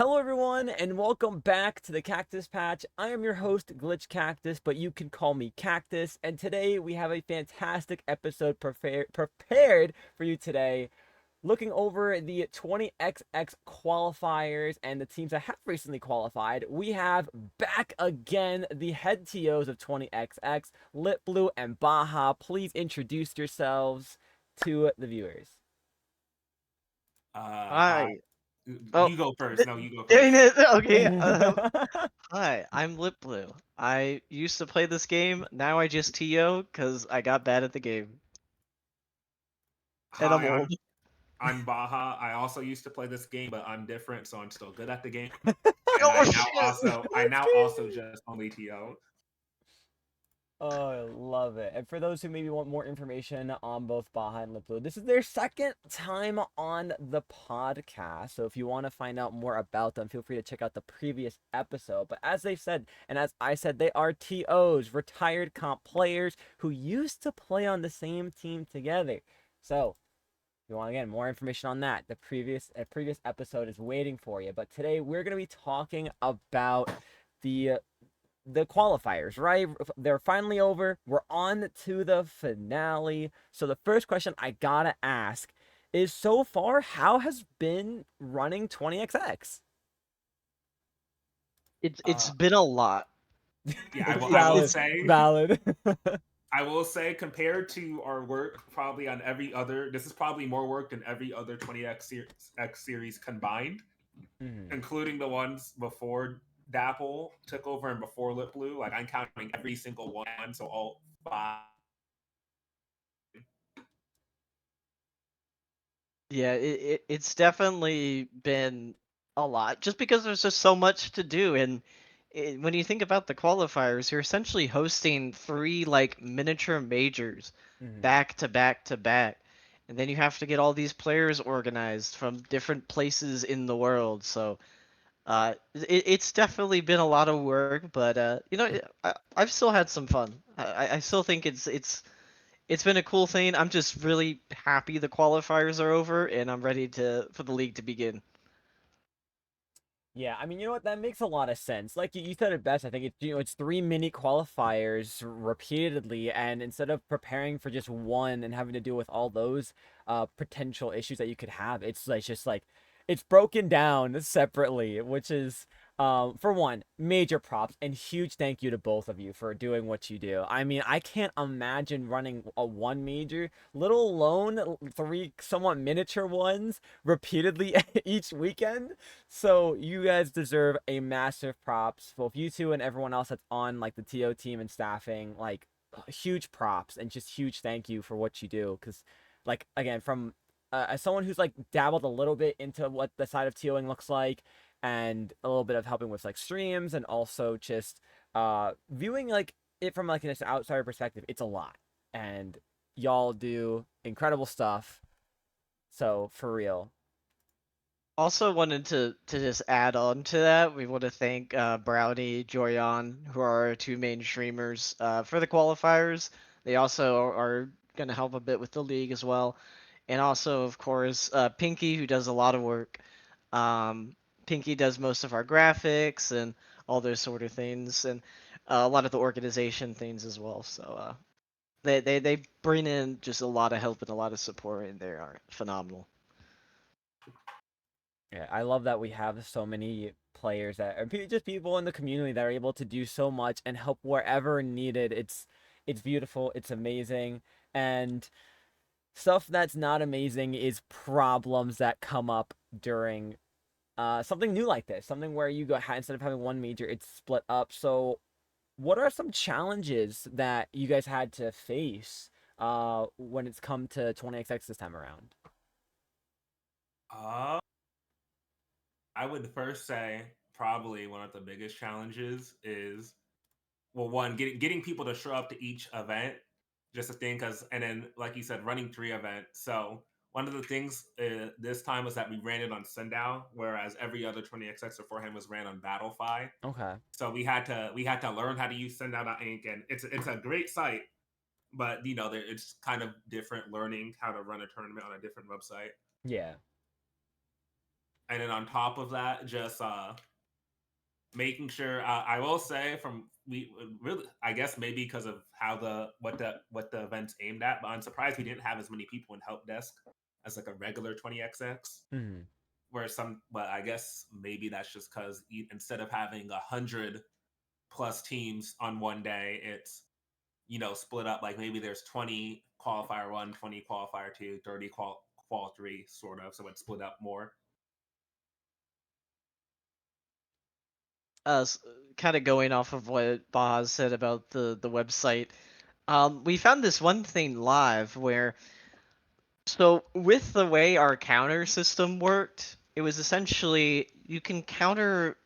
Hello, everyone, and welcome back to the Cactus Patch. I am your host, Glitch Cactus, but you can call me Cactus. And today we have a fantastic episode prepared for you today, looking over the 20XX qualifiers and the teams that have recently qualified. We have back again the head TOs of 20XX, Lit Blue and Baja. Please introduce yourselves to the viewers. Hi. Hi. Oh, You go first. d- No, you go dang first. it. Okay. Hi, I'm Lip Blue. I used to play this game. Now I just TO because I got bad at the game. And I'm Hi, old. I'm Baha. I also used to play this game, but I'm different, so I'm still good at the game. And Oh, shit. I That's now also crazy. just only TO. Oh, I love it. And for those who maybe want more information on both Baja and Liplo, this is their second time on the podcast. So if you want to find out more about them, feel free to check out the previous episode. But as they said, and as I said, they are TOs, retired comp players who used to play on the same team together. So if you want again more information on that, the previous episode is waiting for you. But today we're gonna be talking about the the qualifiers, right? They're finally over. We're on to the finale. So the first question I gotta ask is, so far, how has been running 20XX? It's Uh, been a lot. yeah, It, I it's will Valid, it's say valid. compared to our work, probably on every other. This is probably more work than every other 20X series combined, Mhm. including the ones before Dapple took over and before Lip Blue. Like I'm counting every single one, so all five. yeah, it's definitely been a lot just because there's just so much to do. And when you think about the qualifiers, you're essentially hosting three like miniature majors Mhm. back to back to back. And then you have to get all these players organized from different places in the world. So it's definitely been a lot of work, but I've still had some fun. I still think it's been a cool thing. I'm just really happy the qualifiers are over and I'm ready to for the league to begin. Yeah, I mean, you know what? That makes a lot of sense. Like you said it best. I think it's three mini qualifiers repeatedly, and instead of preparing for just one and having to deal with all those potential issues that you could have, it's like just like it's broken down separately, which is for one, major props and huge thank you to both of you for doing what you do. I mean, I can't imagine running a one major, let alone three somewhat miniature ones repeatedly each weekend. So you guys deserve a massive props. Both you two and everyone else that's on like the TO team and staffing, like huge props and just huge thank you for what you do. Because, like again, from as someone who's like dabbled a little bit into what the side of TOing looks like, and a little bit of helping with like streams, and also just viewing like it from like an outsider perspective, it's a lot, and y'all do incredible stuff. So for real. Also wanted to just add on to that. We want to thank Brownie, Joyon, who are our two main streamers for the qualifiers. They also are going to help a bit with the league as well. And also, of course, Pinky, who does a lot of work. Um, Pinky does most of our graphics and all those sort of things, and a lot of the organization things as well. So they bring in just a lot of help and a lot of support, and they are phenomenal. Yeah, I love that we have so many players that are just people in the community that are able to do so much and help wherever needed. It's beautiful, it's amazing. And stuff that's not amazing is problems that come up during something new like this. Something where you go instead of having one major, it's split up. So what are some challenges that you guys had to face when it's come to 20XX this time around? Uh, I would first say probably one of the biggest challenges is, well, one, getting people to show up to each event, just a thing, because and then like you said, running three events. So one of the things this time was that we ran it on Sundown, whereas every other 20XX beforehand was ran on Battlefy. Okay. So we had to learn how to use Sundown.ink, and it's a great site, but it's kind of different learning how to run a tournament on a different website. Yeah. and then on top of that, just making sure. I will say from we really, I guess maybe because of how the event's aimed at, but I'm surprised we didn't have as many people in help desk as like a regular 20xx. Mhm. Where but I guess maybe that's just because instead of having 100+ teams on one day, it's split up. Like maybe there's 20 qualifier one, 20 qualifier two, 30 qual three, sort of. So it's split up more. uh, Kind of going off of what Boz said about the website, we found this one thing live where, so with the way our counter system worked, it was essentially you can counter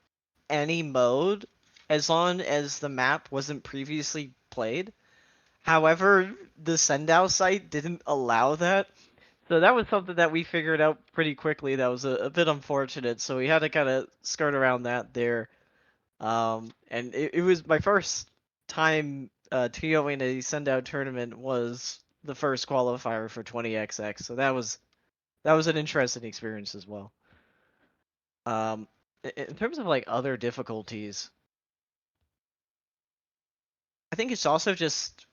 any mode as long as the map wasn't previously played. However, the Sendow site didn't allow that. So that was something that we figured out pretty quickly. That was a bit unfortunate. So we had to kind of skirt around that there. And it was my first time TOing a Sendow tournament was the first qualifier for 20XX. So that was an interesting experience as well. In terms of like other difficulties, I think it's also just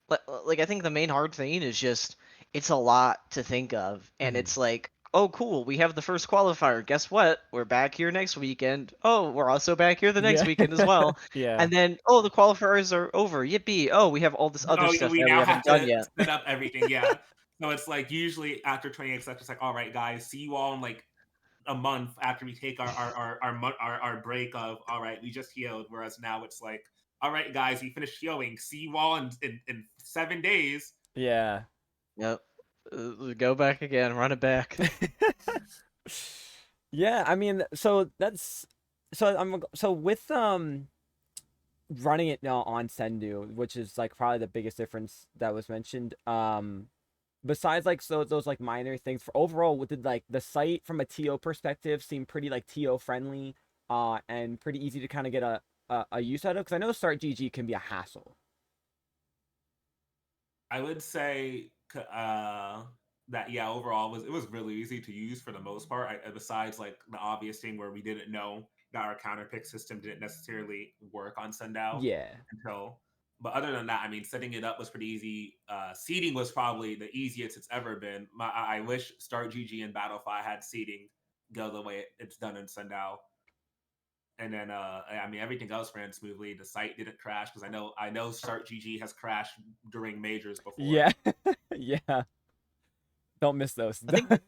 like I think the main hard thing is just it's a lot to think of, and Mhm. it's like, oh cool, we have the first qualifier. Guess what? We're back here next weekend. Oh, we're also back here the next Yeah. weekend as well. Yeah. And then oh, the qualifiers are over. Yippee! Oh, we have all this other Oh, yeah, stuff we that we now have haven't done to yet. set up everything. Yeah. So it's like usually after 20x, it's like, all right, guys, see you all in like a month after we take our break of all right, we just healed. Whereas now it's like, all right, guys, we finished healing. See you all in 7 days. Yeah. Yep. Go back again. Run it back. Yeah, I mean, so that's so with running it now on Sendu, which is like probably the biggest difference that was mentioned. Besides like so those like minor things for overall, did like the site from a TO perspective seem pretty like TO friendly, and pretty easy to kind of get a use out of? Because I know Start GG can be a hassle. I would say that yeah, overall it was really easy to use for the most part. Besides like the obvious thing where we didn't know that our counter pick system didn't necessarily work on Sundown Yeah. until. But other than that, I mean, setting it up was pretty easy. Seeding was probably the easiest it's ever been. I wish Start GG and Battlefy had seeding go the way it's done in Sundown. And then I mean everything else ran smoothly. The site didn't crash because I know Start GG has crashed during majors before. Yeah. Yeah. Don't miss those. I think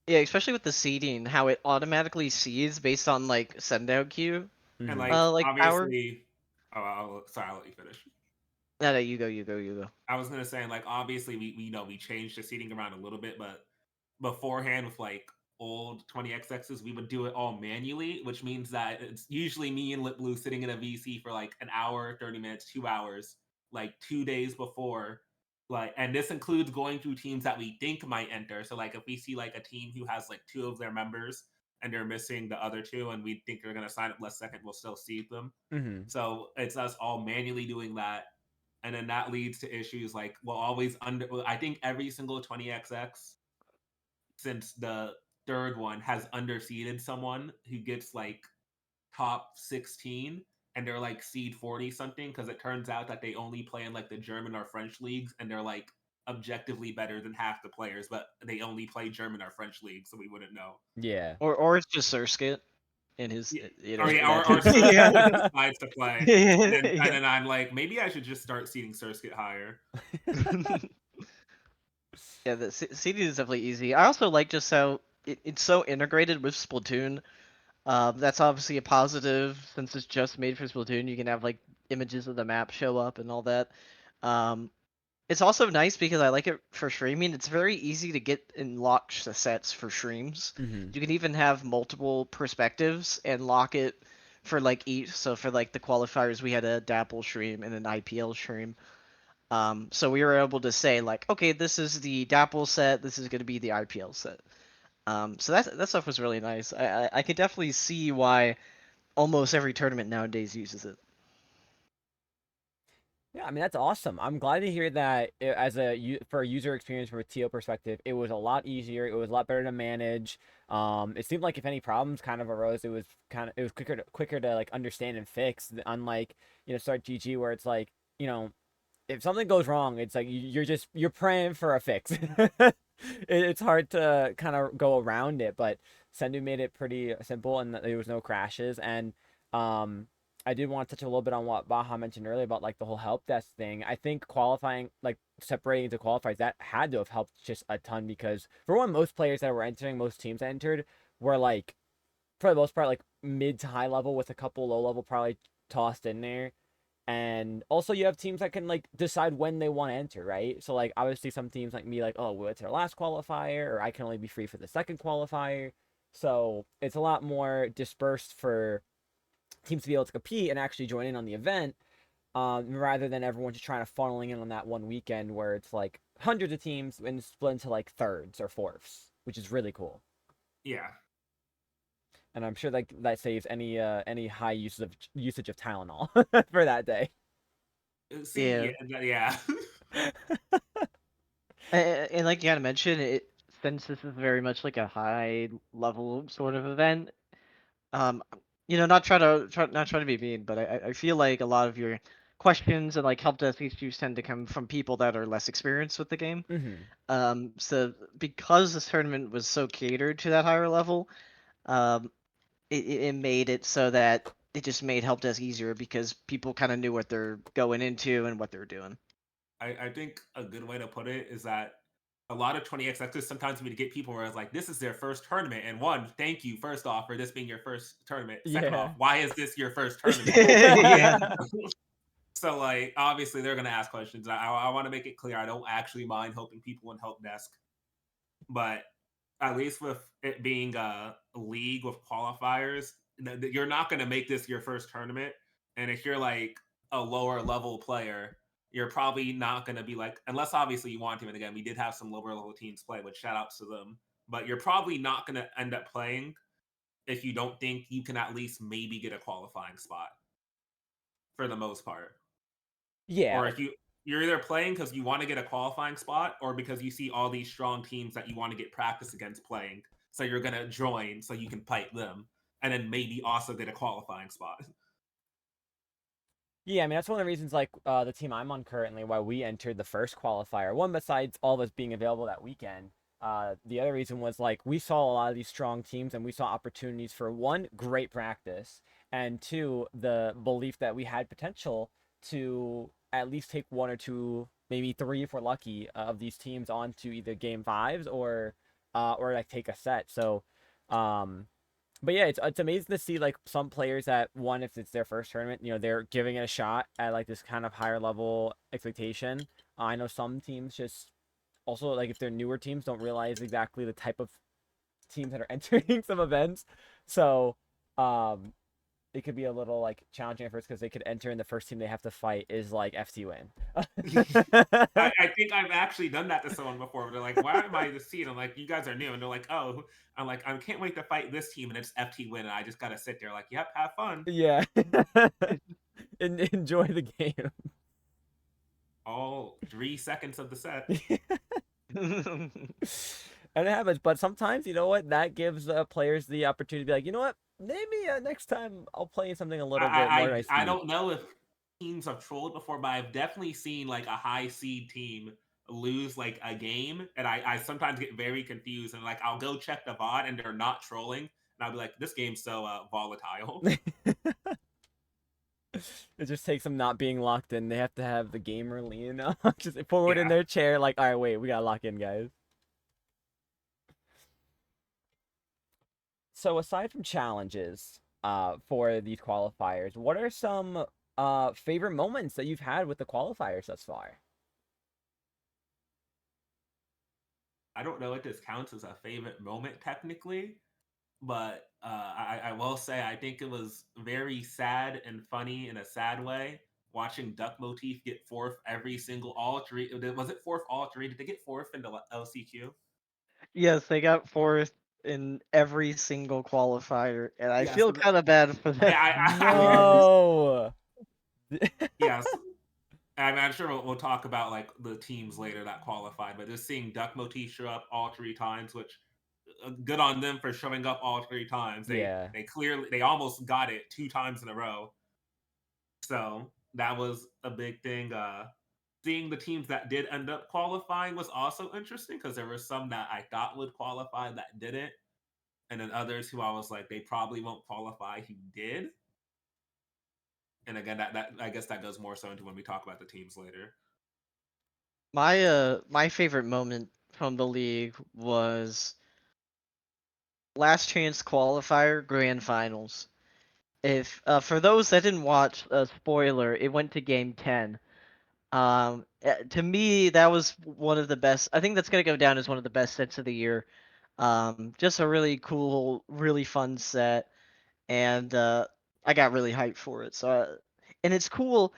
yeah, especially with the seeding, how it automatically seeds based on like send out queue, And Hmm. like like power. obviously, sorry, I'll let you finish. No, no, you go, you go, you go. I was gonna say like obviously we changed the seating around a little bit, but beforehand with like old 20xx's we would do it all manually, which means that it's usually me and Lip Blue sitting in a VC for like an hour, 30 minutes, 2 hours, like 2 days before. Like, and this includes going through teams that we think might enter. So like if we see like a team who has like two of their members and they're missing the other two and we think they're gonna sign up last second, we'll still seed them. Hmm. So it's us all manually doing that. And then that leads to issues like we'll always I think every single 20xx since the third one has underseeded someone who gets like top 16 and they're like seed 40 something because it turns out that they only play in like the German or French leagues and they're like objectively better than half the players, but they only play German or French leagues, so we wouldn't know. Yeah. Or it's just Surskit in his, Yeah. Or in yeah, that or case. Surskit Yeah. just decides to play, and Yeah. then I'm like, maybe I should just start seeding Surskit higher. Yeah, the CD is definitely easy. I also like just how it's so integrated with Splatoon. That's obviously a positive since it's just made for Splatoon. You can have like images of the map show up and all that. Um, it's also nice because I like it for streaming. It's very easy to get and lock sets for streams. Hmm. You can even have multiple perspectives and lock it for like each. So for like the qualifiers, we had a Dapple stream and an IPL stream. So we were able to say like, okay, this is the Dapple set. This is going to be the IPL set. So that stuff was really nice. I could definitely see why almost every tournament nowadays uses it. Yeah, I mean that's awesome. I'm glad to hear that as for a user experience from a TO perspective, it was a lot easier. It was a lot better to manage. It seemed like if any problems kind of arose, it was quicker to like understand and fix. Unlike Start GG where it's like if something goes wrong, it's like you're praying for a fix. It's hard to kind of go around it, but Sendu made it pretty simple, and there was no crashes. And um, I did want to touch a little bit on what Baha mentioned earlier about like the whole help desk thing. I think qualifying, like separating into qualifiers, that had to have helped just a ton because for one, most players that were entering, most teams that entered were like for the most part like mid to high level with a couple low level probably tossed in there. And also you have teams that can like decide when they want to enter, right? So like obviously some teams like me like, oh well, it's our last qualifier, or I can only be free for the second qualifier. So it's a lot more dispersed for teams to be able to compete and actually join in on the event, rather than everyone just trying to funneling in on that one weekend where it's like hundreds of teams and split into like thirds or fourths, which is really cool. Yeah. And I'm sure that saves any high usage of Tylenol for that day. See, Yeah. yeah. And like you kind of mentioned, since this is very much like a high level sort of event, um, not trying to be mean, but I feel like a lot of your questions and like help desk issues tend to come from people that are less experienced with the game. Mm-hmm. So because this tournament was so catered to that higher level, um, it made it so that it just made help desk easier because people kind of knew what they're going into and what they're doing. I think a good way to put it is that a lot of 20xx's sometimes we get people where it's like this is their first tournament, and one, thank you first off for this being your first tournament. Second off, Yeah. why is this your first tournament? Yeah. So like obviously they're gonna ask questions. I want to make it clear I don't actually mind helping people in help desk, but at least with it being a league with qualifiers, you're not gonna make this your first tournament. And if you're like a lower level player, you're probably not gonna be like, unless obviously you want to. And again, we did have some lower level teams play, which shout outs to them. But you're probably not gonna end up playing if you don't think you can at least maybe get a qualifying spot for the most part. Yeah. Or if you're either playing because you want to get a qualifying spot or because you see all these strong teams that you want to get practice against playing. So you're gonna join so you can fight them and then maybe also get a qualifying spot. Yeah, I mean that's one of the reasons like the team I'm on currently why we entered the first qualifier. One besides all of us being available that weekend. The other reason was like we saw a lot of these strong teams and we saw opportunities for one, great practice, and two, the belief that we had potential to at least take one or two, maybe three if we're lucky, of these teams onto either game fives or like take a set. So um but yeah, it's amazing to see like some players that one, if it's their first tournament, they're giving it a shot at like this kind of higher level expectation. I know some teams just also like if they're newer teams don't realize exactly the type of teams that are entering some events. So um it could be a little like challenging at first because they could enter and the first team they have to fight is like FT win. I think I've actually done that to someone before. Where they're like, "Why am I the seed?" I'm like, "You guys are new," and they're like, "Oh," I'm like, "I can't wait to fight this team," and it's FT win, and I just gotta sit there like, "Yep, have fun." Yeah. Enjoy the game. All 3 seconds of the set. And it happens, but sometimes you know what that gives players the opportunity to be like, you know what, maybe next time I'll play something a little bit more to my I speed. don't know if teams have trolled before, but I've definitely seen like a high seed team lose like a game, and I sometimes get very confused, and like I'll go check the VOD and they're not trolling, and I'll be like, this game's so volatile. It just takes them not being locked in. They have to have the gamer lean just forward in Yeah, their chair, like, all right, wait, we gotta lock in, guys. So aside from challenges, for these qualifiers, what are some favorite moments that you've had with the qualifiers thus far? I don't know if this counts as a favorite moment technically, but I will say I think it was very sad and funny in a sad way watching Duck Motif get fourth every single all three. Was it fourth all three? Did they get fourth in the LCQ? Yes, they got fourth in every single qualifier, and I Yes, feel kind of bad for them. I No. yes, I'm sure we'll talk about like the teams later that qualified, but just seeing Duck Motif show up all 3 times, which good on them for showing up all 3 times. Yeah. They almost got it 2 times in a row. So that was a big thing. Seeing the teams that did end up qualifying was also interesting because there were some that I thought would qualify that didn't, and then others who I was like they probably won't qualify who did. And again, that I guess that goes more so into when we talk about the teams later. My favorite moment from the league was last chance qualifier grand finals. If for those that didn't watch, spoiler, it went to game 10. To me, that was one of the best. I think that's gonna go down as one of the best sets of the year. Just a really cool, really fun set, and I got really hyped for it. And it's cool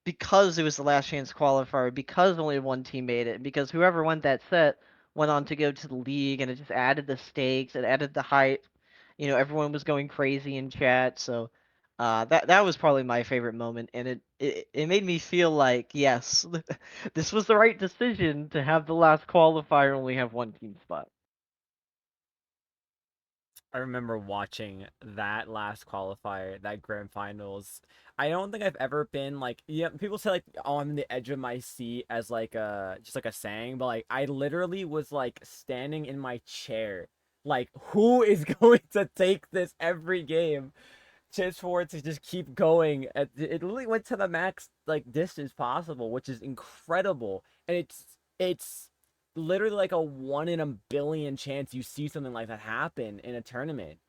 because it was the last chance qualifier, because only one team made it, and because whoever won that set went on to go to the league, and it just added the stakes, it added the hype. Everyone was going crazy in chat, so that was probably my favorite moment, and it made me feel like yes, this was the right decision to have the last qualifier only have one team spot. I remember watching that last qualifier, that grand finals. I don't think I've ever been like, yeah, people say like, oh, I'm in the edge of my seat as like a just like a saying, but like I literally was like standing in my chair, like who is going to take this every game? Just for it to just keep going. It literally went to the max like distance possible, which is incredible. And it's literally like a 1 in a billion chance you see something like that happen in a tournament.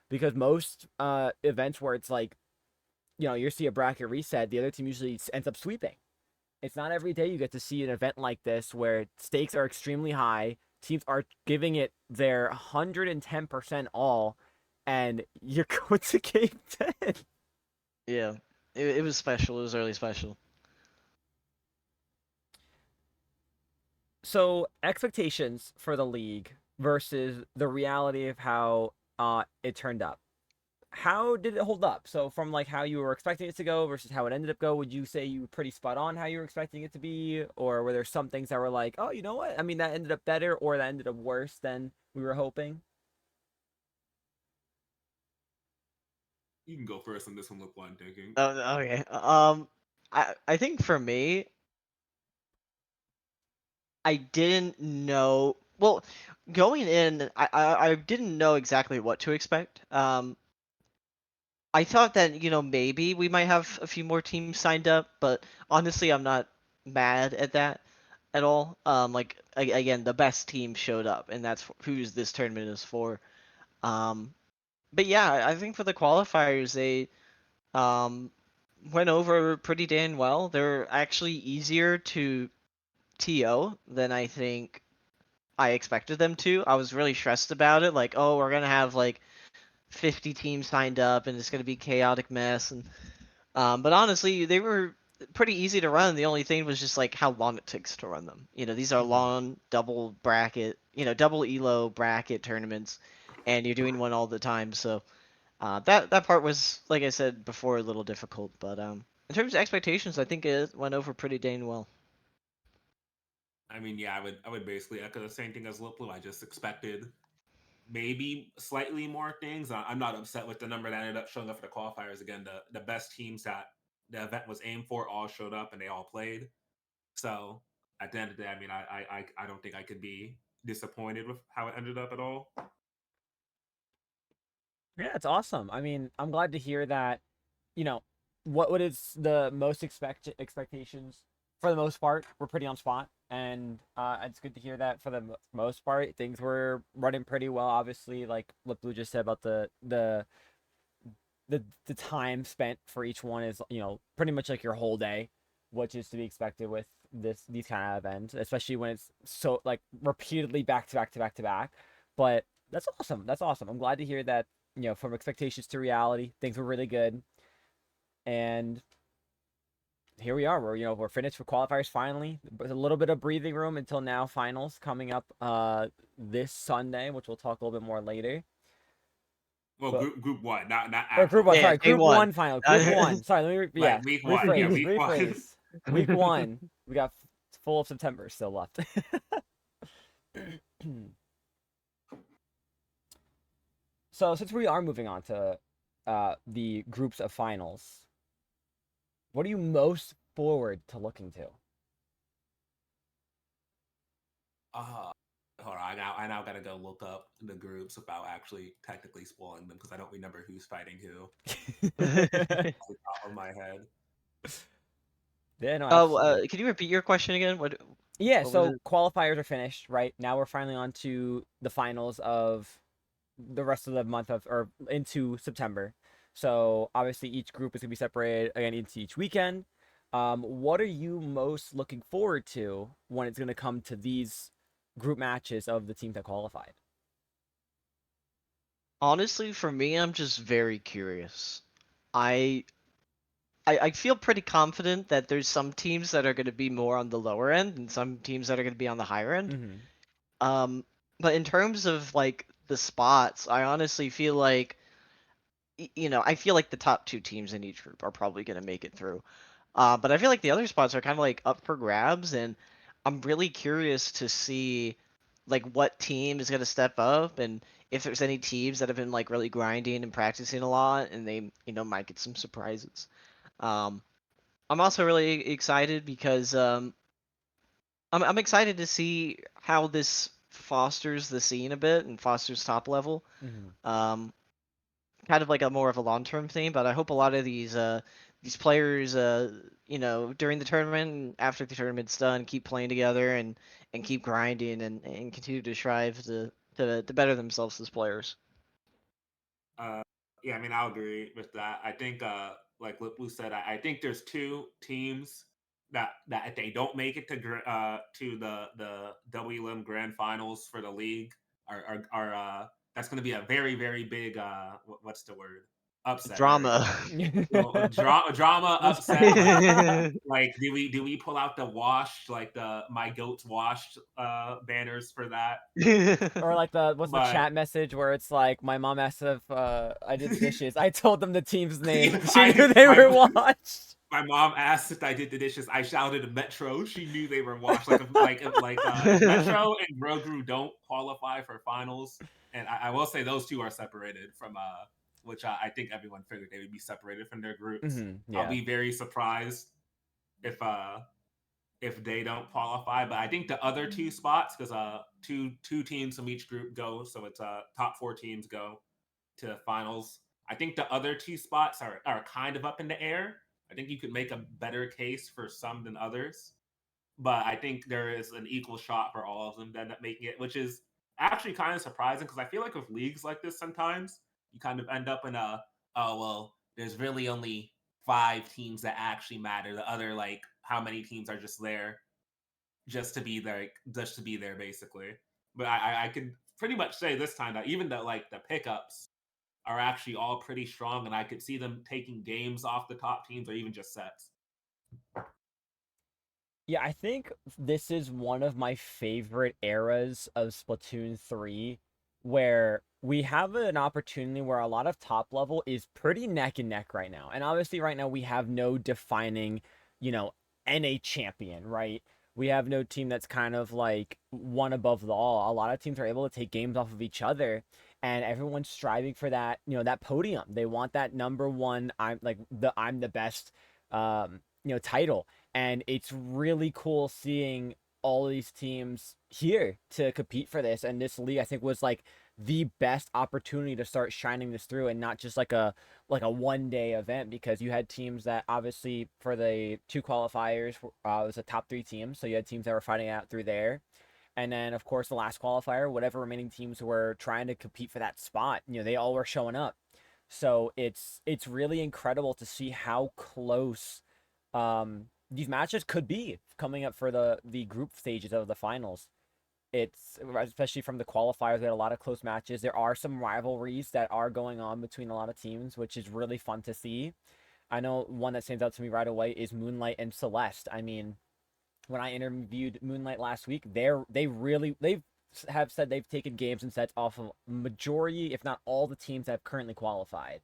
Because most events where it's like, you see a bracket reset, the other team usually ends up sweeping. It's not every day you get to see an event like this where stakes are extremely high, teams are giving it their 110% all, and you're going to game 10. Yeah, it was special. It was really special. So, expectations for the league versus the reality of how it turned up. How did it hold up? So, from like how you were expecting it to go versus how it ended up go, would you say you were pretty spot on how you were expecting it to be, or were there some things that were like, oh, you know what? I mean, that ended up better, or that ended up worse than we were hoping? You can go first on this one. Look, what I'm thinking. Oh, okay. I think for me, I didn't know. Well, going in, I didn't know exactly what to expect. I thought that maybe we might have a few more teams signed up, but honestly, I'm not mad at that at all. Like again, the best team showed up, and that's who's this tournament is for. Um, but yeah, I think for the qualifiers, they um went over pretty damn well. They're actually easier to TO than I think I expected them to. I was really stressed about it, like, oh, we're gonna have like 50 teams signed up, and it's gonna be chaotic mess. And but honestly, they were pretty easy to run. The only thing was just like how long it takes to run them. These are Mm-hmm. long double bracket, double elo bracket tournaments, and you're doing one all the time. So that part was, like I said before, a little difficult. But in terms of expectations, I think it went over pretty dang well. I mean, yeah, I would basically echo the same thing as Liplu. I just expected maybe slightly more things. I'm not upset with the number that ended up showing up for the qualifiers. Again, the best teams that the event was aimed for all showed up and they all played. So at the end of the day, I mean, I don't think I could be disappointed with how it ended up at all. Yeah, it's awesome. I mean, I'm glad to hear that, you know, what is the most expectations for the most part were pretty on spot, and it's good to hear that for the most part things were running pretty well. Obviously, like what Blue just said about the time spent for each one is pretty much like your whole day, which is to be expected with these kind of events, especially when it's so like repeatedly back to back to back to back. But that's awesome. That's awesome. I'm glad to hear that from expectations to reality, things were really good, and here we are. We're finished with qualifiers finally. With a little bit of breathing room until now. Finals coming up this Sunday, which we'll talk a little bit more later. Well, But group one, not or group actual one, Yeah, sorry, finals. day group one. one final, group one. Sorry, let me Like week one, yeah, rephrase, week one. rephrase. Week 1, we got full of September still left. So since we are moving on to the groups of finals, what are you most forward to looking to? Uh, Hold on, I now gotta go look up the groups without actually technically spoiling them because I don't remember who's fighting who off the top of my head. Yeah, no, Oh, absolutely. can you repeat your question again? Yeah, What was so it? qualifiers are finished, right? Now we're finally on to the finals of the rest of the month of or into September. So obviously each group is gonna be separated again into each weekend. What are you most looking forward to when it's gonna come to these group matches of the teams that qualified? Honestly, for me, I'm just very curious. I I feel pretty confident that there's some teams that are going to be more on the lower end and some teams that are going to be on the higher end. Mm-hmm. Um, but in terms of like the spots, I honestly feel like I feel like the top two teams in each group are probably going to make it through. But I feel like the other spots are kind of like up for grabs, and I'm really curious to see like what team is going to step up and if there's any teams that have been like really grinding and practicing a lot and they might get some surprises. Um, I'm also really excited because I'm excited to see how this fosters the scene a bit and fosters top level. Mm-hmm. Um, Kind of like a more of a long-term thing, but I hope a lot of these players during the tournament and after the tournament's done keep playing together and keep grinding and continue to strive to better themselves as players. Uh, yeah, I mean, I'll agree with that. I think, like Liplu said, I think there's two teams that if they don't make it to the WLM Grand Finals for the league, are that's going to be a very very big what's the word, upset. There we Drama. go. So drama upset. Like do we pull out the washed, like the my goats washed banners for that? Or like the what's the But chat message where it's like my mom asked if I did the dishes. I told them the team's name. yeah, She knew they my were watched. my mom asked if I did the dishes. I shouted Metro. She knew they were washed. If Metro and Grogu don't qualify for finals, and I will say those two are separated from which I think everyone figured they would be separated from their groups. Mm-hmm. I'll Yeah. be very surprised if they don't qualify. But I think the other two spots, because two teams from each group go, so it's top four teams go to finals. I think the other two spots are kind of up in the air. I think you could make a better case for some than others, but I think there is an equal shot for all of them that end up making it, which is actually kind of surprising because I feel like with leagues like this, sometimes you kind of end up in a, oh well, there's really only five teams that actually matter. The other, like, how many teams are just there just to be there basically. But I could pretty much say this time that even the pickups are actually all pretty strong, and I could see them taking games off the top teams or even just sets. Yeah, I think this is one of my favorite eras of Splatoon 3 where we have an opportunity where a lot of top level is pretty neck and neck right now. And obviously right now we have no defining, you know, NA champion, right? We have no team that's kind of like one above the all. A lot of teams are able to take games off of each other and everyone's striving for that, that podium. They want that number one, I'm the best title, and it's really cool seeing all of these teams here to compete for this. And this league, I think, was like the best opportunity to start shining this through, and not just like a 1 day event, because you had teams that obviously for the two qualifiers it was a top three teams, so you had teams that were fighting out through there. And then, of course, the last qualifier, whatever remaining teams were trying to compete for that spot, they all were showing up. So it's really incredible to see how close these matches could be coming up for the group stages of the finals. It's especially from the qualifiers, we had a lot of close matches. There are some rivalries that are going on between a lot of teams, which is really fun to see. I know one that stands out to me right away is Moonlight and Celeste. I mean, when I interviewed Moonlight last week, they have said they've taken games and sets off of majority, if not all, the teams that have currently qualified.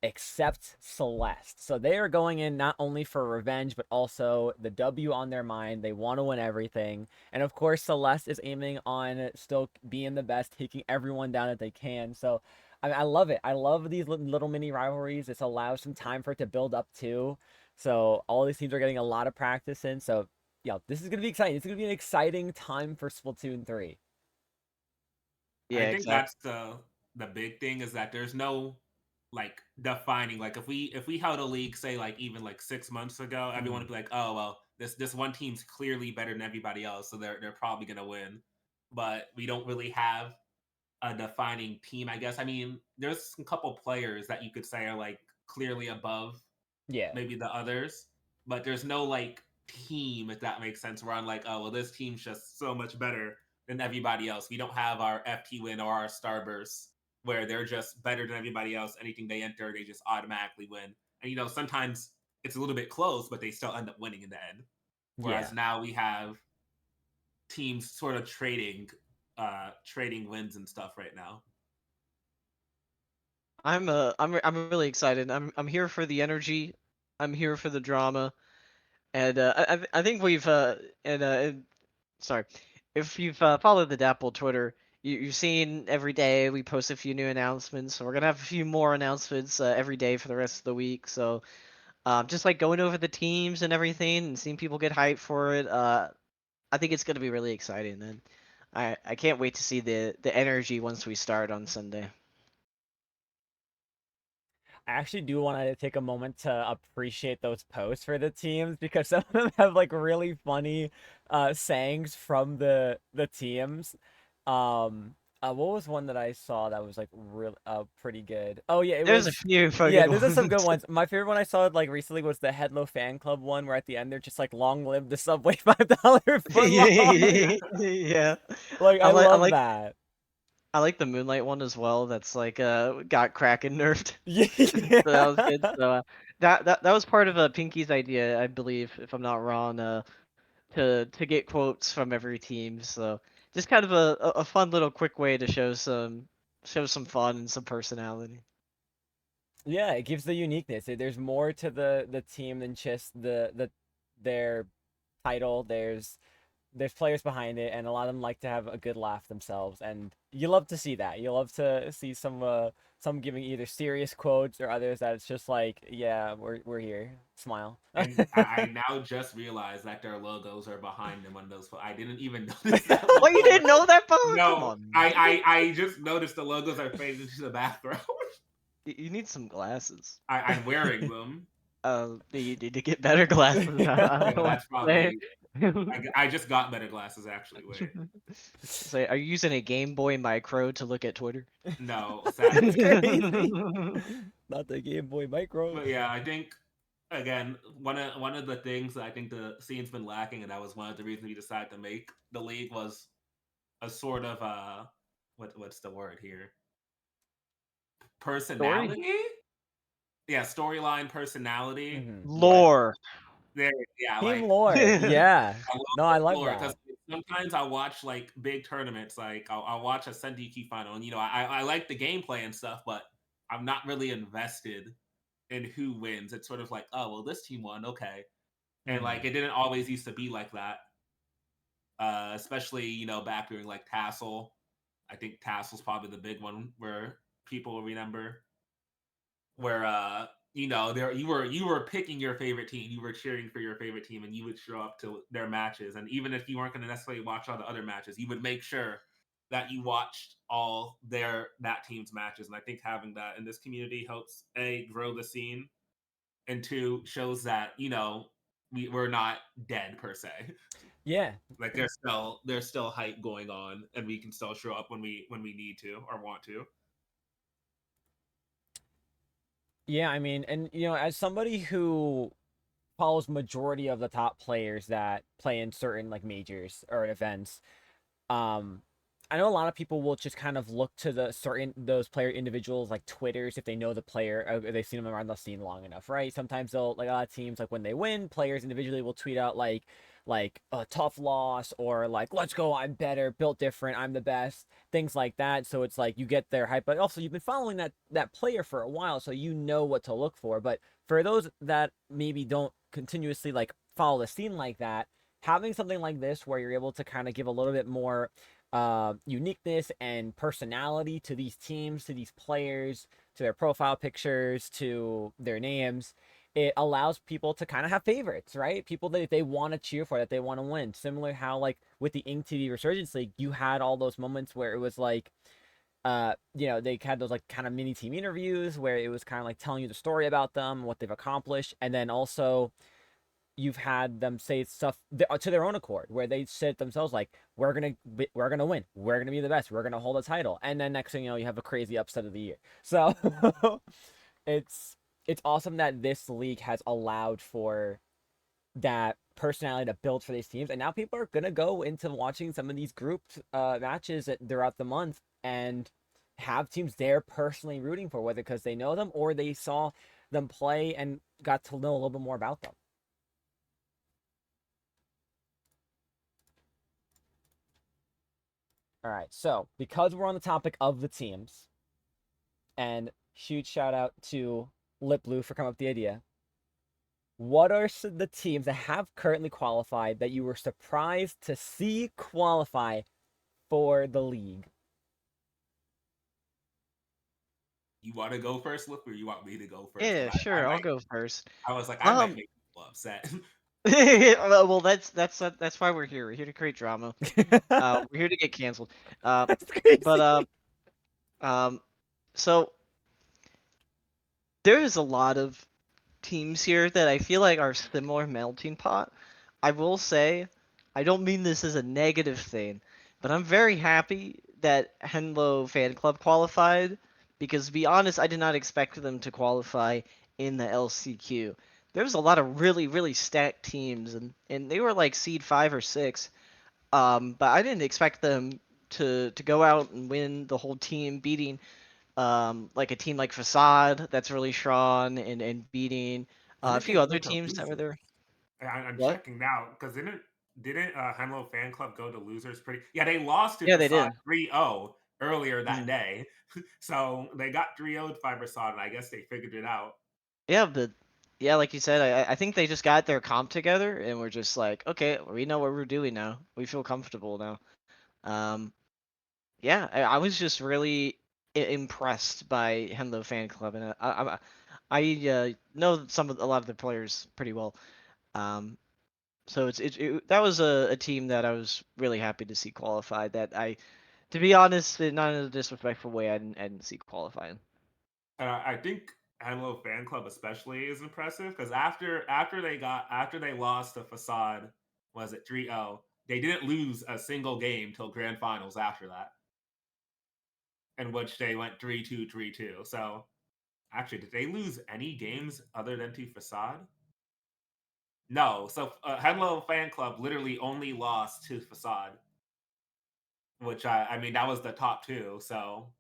except Celeste. So they are going in not only for revenge, but also the W on their mind. They want to win everything. And of course, Celeste is aiming on still being the best, taking everyone down that they can. So I love it. I love these little mini rivalries. This allows some time for it to build up too. So all these teams are getting a lot of practice in. So yeah, this is gonna be exciting. It's gonna be an exciting time for Splatoon 3. I Yeah, think exactly. that's the big thing is that there's no like defining like if we held a league say like even like 6 months ago, everyone would be like, oh well, this one team's clearly better than everybody else, so they're probably gonna win. But we don't really have a defining team, I guess. I mean, there's a couple players that you could say are like clearly above Yeah. maybe the others, but there's no like team, if that makes sense, where I'm like, oh well, this team's just so much better than everybody else. We don't have our FT win or our Starburst where they're just better than everybody else. Anything they enter, they just automatically win. And sometimes it's a little bit close, but they still end up winning in the end. Yeah. Whereas now we have teams sort of trading wins and stuff right now. I'm really excited. I'm here for the energy. I'm here for the drama, and I think we've and sorry, if you've followed the Dapple Twitter, you've seen every day we post a few new announcements. So we're gonna have a few more announcements every day for the rest of the week. So just like going over the teams and everything and seeing people get hyped for it. I think it's gonna be really exciting, and I can't wait to see the energy once we start on Sunday. I actually do want to take a moment to appreciate those posts for the teams because some of them have like really funny sayings from the teams. What was one that I saw that was like real pretty good? Oh yeah, it There's a was few yeah, fucking those are some good ones. ones. My favorite one I saw like recently was the Headlow Fan Club one where at the end they're just like long live the Subway $5 foot long. Yeah. Like I I like I love like that. I like the Moonlight one as well. That's like got Kraken nerfed. So that was good. Yeah. So that was part of Pinky's idea, I believe, if I'm not wrong, to get quotes from every team. So just kind of a fun little quick way to show some fun and some personality. Yeah, it gives the uniqueness. There's more to the team than just their title. There's players behind it, and a lot of them like to have a good laugh themselves, and you love to see that. You love to see some giving either serious quotes or others that it's just like, yeah, we're here, smile. And I now just realized that their logos are behind them on those. I didn't even notice that What, you before. didn't know that, Bo? Come No, on. I just noticed the logos are faded into the background. You need some glasses. I'm wearing them. You need to get better glasses. I Yeah, want that's to say. probably. I just got better glasses actually. Wait, Say, are you using a Game Boy Micro to look at Twitter? no, That's sadly. crazy. Not the Game Boy Micro. But yeah, I think again one of the things that I think the scene's been lacking, and that was one of the reasons we decided to make the league was a sort of what's the word here? Story? Personality? Yeah, storyline personality. Where Yeah. Lore. there, yeah, Team like lore. Yeah. I love No, I the love lore because that. sometimes I watch like big tournaments, like I'll watch a Sendiki final, and I like the gameplay and stuff, but I'm not really invested in who wins. It's sort of like, oh well, this team won, okay, and like Mhm. it didn't always used to be like that, especially back during like Tassel. I think Tassel's probably the big one where people remember where there you were picking your favorite team, you were cheering for your favorite team, and you would show up to their matches, and even if you weren't going to necessarily watch all the other matches, you would make sure that you watched all that team's matches. And I think having that in this community helps a grow the scene, and two shows that we're not dead per se. Yeah. Like there's still hype going on, and we can still show up when we need to or want to. Yeah, I mean, and as somebody who follows majority of the top players that play in certain like majors or events, um I know a lot of people will just kind of look to those player individuals like Twitters if they know the player or they've seen them around the scene long enough, right? Sometimes they'll like a lot of teams like when they win, players individually will tweet out like like a tough loss or like let's go, I'm better, built different, I'm the best, things like that. So it's like you get their hype, but also you've been following that player for a while, so you know what to look for. But for those that maybe don't continuously like follow the scene like that, having something like this where you're able to kind of give a little bit more uniqueness and personality to these teams, to these players, to their profile pictures, to their names, it allows people to kind of have favorites, right? People that they want to cheer for, that they want to win. Similar how like with the Ink TV Resurgence League, you had all those moments where it was like, they had those like kind of mini team interviews where it was kind of like telling you the story about them, what they've accomplished, and then also you've had them say stuff to their own accord where they said themselves like we're gonna win, we're gonna be the best, we're gonna hold a title, and then next thing you know you have a crazy upset of the year. So it's it's awesome that this league has allowed for that personality to build for these teams, and now people are gonna go into watching some of these grouped matches throughout the month and have teams they're personally rooting for, whether because they know them or they saw them play and got to know a little bit more about them. All right, so because we're on the topic of the teams, and huge shout out to Lip Blue for coming up with the idea. What are the teams that have currently qualified that you were surprised to see qualify for the league? You want to go first, Look, or you want me to go first? Yeah, Because I sure. I'll might. go first. I was like, I might Um, make people upset. well, that's why we're here. We're here to create drama. That's We're here to get canceled. But crazy. um, so there is a lot of teams here that I feel like are similar melting pot. I will say, I don't mean this as a negative thing, but I'm very happy that Henlo Fan Club qualified because, to be honest, I did not expect them to qualify in the LCQ. There was a lot of really, really stacked teams, and they were like seed 5 or 6. But I didn't expect them to go out and win the whole team, beating like a team like Facade that's really strong and beating a Didn't they few go other to teams that were losers? there. I'm What? checking now because didn't Henlo Fan Club go to losers pretty? Yeah, they lost to Yeah, they Facade did. 3-0 earlier that Mhm. day, so they got 3-0'd by Facade, and I guess they figured it out. Yeah, but yeah, like you said, I think they just got their comp together and we're just like, okay, we know what we're doing now. We feel comfortable now. Um, yeah, I was just really impressed by Henlo Fan Club, and I know a lot of the players pretty well. Um, so that was a team that I was really happy to see qualified. That to be honest, not in a disrespectful way, I didn't see qualifying. I think Henlo Fan Club especially is impressive because after they lost to Facade, was it 3-0? They didn't lose a single game till grand finals after that, in which they went 3-2, 3-2. So actually, did they lose any games other than to Facade? No. So Henlo Fan Club literally only lost to Facade, which I mean that was the top two. So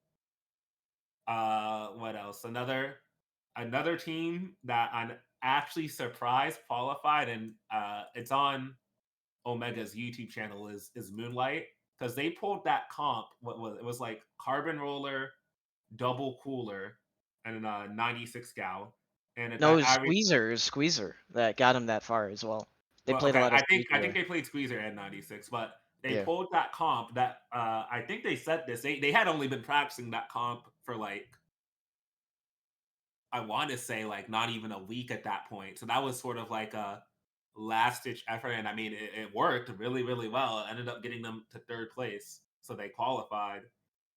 what else? Another team that I'm actually surprised qualified, and it's on Omega's YouTube channel is Moonlight because they pulled that comp. What was it? Was like Carbon Roller, Double Cooler, and 96 Gal. And No, it was Squeezer. It was Squeezer that got him that far as well. They well, played a okay, lot of I Squeezer think there. they played Squeezer and 96, but they Yeah. pulled that comp that I think they said this. They had only been practicing that comp for like I want to say like not even a week at that point. So that was sort of like a last ditch effort, and I mean it worked really really well. It ended up getting them to third place, so they qualified.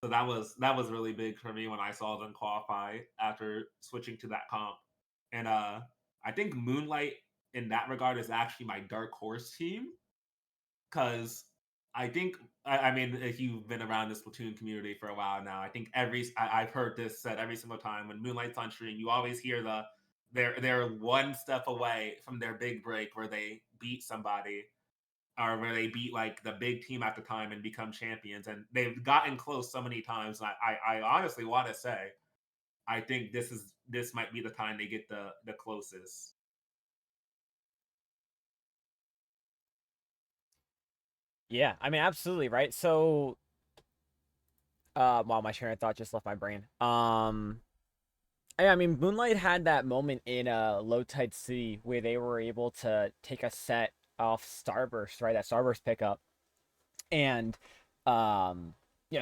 So that was really big for me when I saw them qualify after switching to that comp. And I think Moonlight in that regard is actually my dark horse team because I think I mean if you've been around the Splatoon community for a while now, I think I've heard this said every single time when Moonlight's on stream, you always hear they're one step away from their big break where they beat somebody or where they beat like the big team at the time and become champions, and they've gotten close so many times. And I honestly want to say I think this might be the time they get the closest. Yeah, I mean, absolutely, right? So, wow, my train of thought just left my brain. Yeah, I mean, Moonlight had that moment in Low Tide City where they were able to take a set off Starburst, right? That Starburst pickup, and um,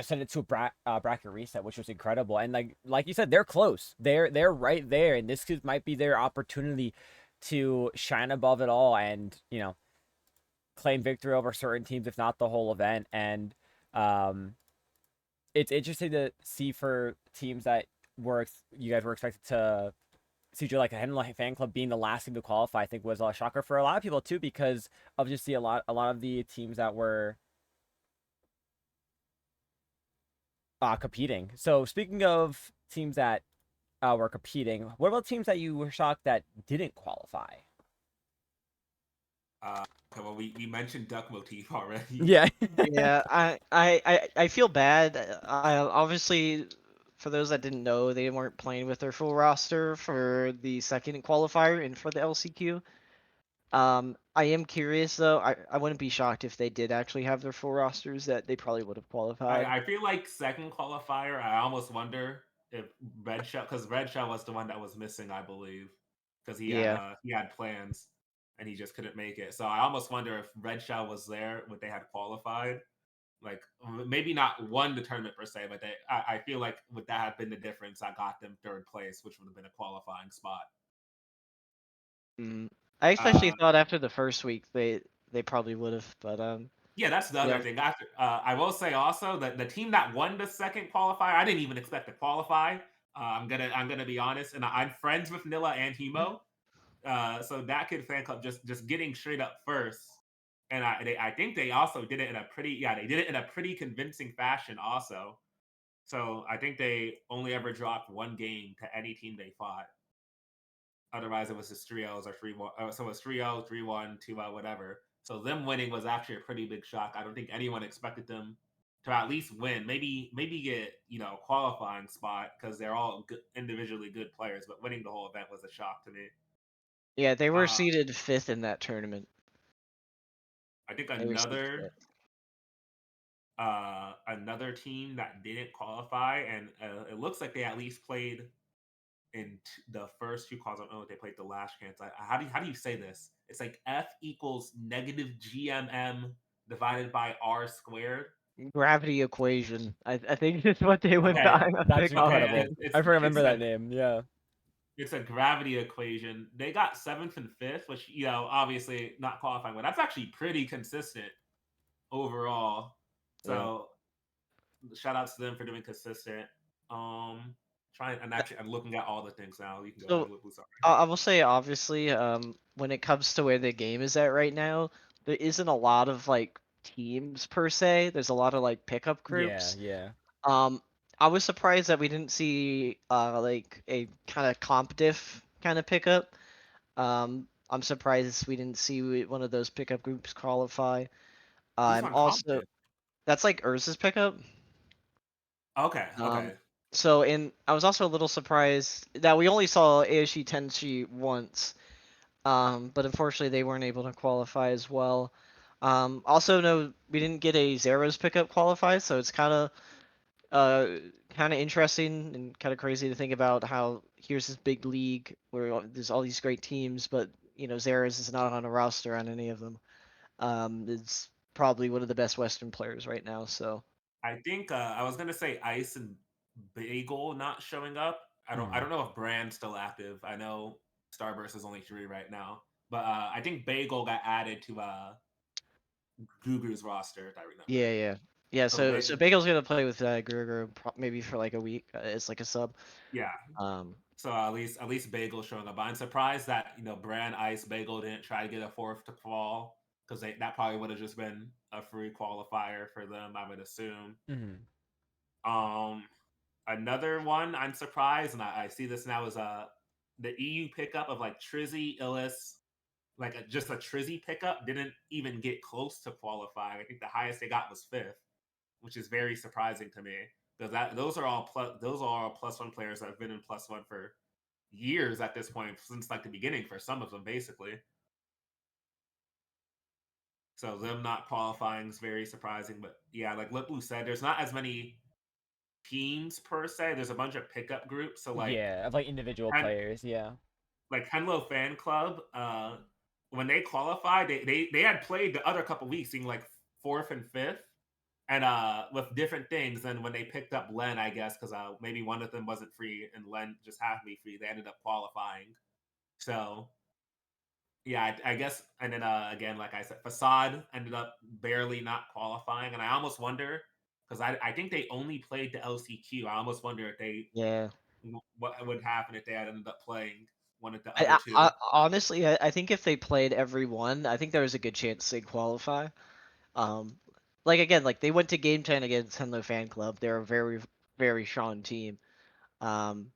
send it to a bracket reset, which was incredible. And like you said, they're close. They're right there, and might be their opportunity to shine above it all, and claim victory over certain teams, if not the whole event. And um, it's interesting to see for teams that you guys were expected to CJ like a Henley fan club being the last team to qualify. I think was a shocker for a lot of people too, because of just a lot of the teams that were competing. So speaking of teams that were competing, what about teams that you were shocked that didn't qualify? Okay, well, we mentioned duck motif already. Yeah. Yeah, I feel bad. I obviously, for those that didn't know, they weren't playing with their full roster for the second qualifier and for the LCQ. I am curious though. I wouldn't be shocked if they did actually have their full rosters that they probably would have qualified. I feel like second qualifier. I almost wonder if Red Shell, because Red Shell was the one that was missing, I believe, because Yeah. he had plans and he just couldn't make it. So I almost wonder if Red Shell was there, would they had qualified? Like maybe not won the tournament per se, but I feel like would that have been the difference? I got them third place, which would have been a qualifying spot. Mm. I especially Uh, thought after the first week they probably would have, but Yeah, that's the other yeah. thing. After I will say also that the team that won the second qualifier, I didn't even expect to qualify. I'm gonna be honest, and I'm friends with Nilla and Hemo, so that kid fan club just getting straight up first, and I think they also did it in a they did it in a pretty convincing fashion also. So I think they only ever dropped one game to any team they fought. Otherwise, it was just 3-0s or 3-1. So it was 3-0, 3-1, 2-0, whatever. So them winning was actually a pretty big shock. I don't think anyone expected them to at least win. Maybe get a qualifying spot because they're all good, individually good players. But winning the whole event was a shock to me. Yeah, they were Uh, seeded fifth in that tournament. I think They were seeded fifth. another team that didn't qualify, and it looks like they at least played in the first two calls. I don't know if they played the last chance. How do you say this? It's like F equals negative GMM divided by R squared. Gravity equation. I think is what they went Okay, by on the That's okay, comment. incredible. I remember that name. Yeah. it's a gravity equation. They got seventh and fifth, which obviously not qualifying, but that's actually pretty consistent overall. Yeah. So shout outs to them for doing consistent. Trying and actually I'm looking at all the things now. You can go ahead, So Lupu. Sorry. I will say obviously, when it comes to where the game is at right now, there isn't a lot of like teams per se. There's a lot of like pickup Yeah. groups. Yeah. Um, I was surprised that we didn't see like a kind of comp diff kind of pickup. I'm surprised we didn't see one of those pickup groups qualify. Who's I'm on also Compton? that's like Ursa's pickup. Okay, Um, okay. so in I was also a little surprised that we only saw ASU Tenshi once. But unfortunately they weren't able to qualify as well. Also, no, we didn't get a Zeros pickup qualify, so it's uh kind of interesting and kind of crazy to think about how here's this big league where there's all these great teams, but Zeros is not on a roster on any of them. It's probably one of the best Western players right now. So I think I was gonna say Ice and Bagel not showing up. I Mhm. don't know if Brand's still active. I know Starburst is only 3 right now, but I think Bagel got added to Gugu's roster, if I yeah, remember. yeah, yeah. So So Bagel's gonna play with Guru maybe for like a week as like a sub. yeah, Um, so at least Bagel showing up. I'm surprised that Brand, Ice, Bagel didn't try to get a fourth to fall because that probably would have just been a free qualifier for them. I would assume. Mhm. Um, Another one I'm surprised, and I see this now as the EU pickup of like Trizzy, Illis, like just a Trizzy pickup didn't even get close to qualifying. I think the highest they got was fifth, which is very surprising to me because those are all +1 players that have been in +1 for years at this point since like the beginning for some of them basically. So them not qualifying is very surprising. But yeah, like Lip Blue said, there's not as many teams per se. There's a bunch of pickup groups. So Yeah, of like individual Hen- players. Yeah. like Henlo Fan Club, when they qualified, they had played the other couple weeks, being like fourth and fifth, and with different things. And when they picked up Len, I guess because maybe one of them wasn't free and Len just happened to be free, they ended up qualifying. So yeah, I guess. And then again, like I said, Facade ended up barely not qualifying, and I almost wonder because I think they only played the LCQ. I almost wonder if they Yeah. what would happen if they had ended up playing one of the other two. Honestly, I think if they played every one, I think there was a good chance they'd qualify. Um, like again, like they went to Game 10 against Henlo Fan Club. They're a very strong team. Um,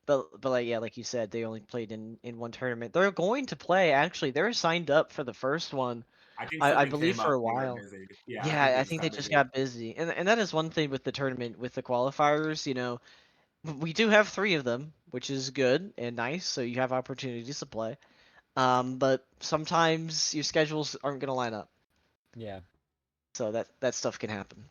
but like yeah, like you said, they only played in one tournament. They're going to play actually. They're signed up for the first one. I think I something believe came for up. a They were while. busy. Yeah, I think Yeah, they I just think they got just busy. got busy, and that is one thing with the tournament with the qualifiers. We do have three of them, which is good and nice. So you have opportunities to play. But sometimes your schedules aren't gonna line up, Yeah. so that stuff can happen.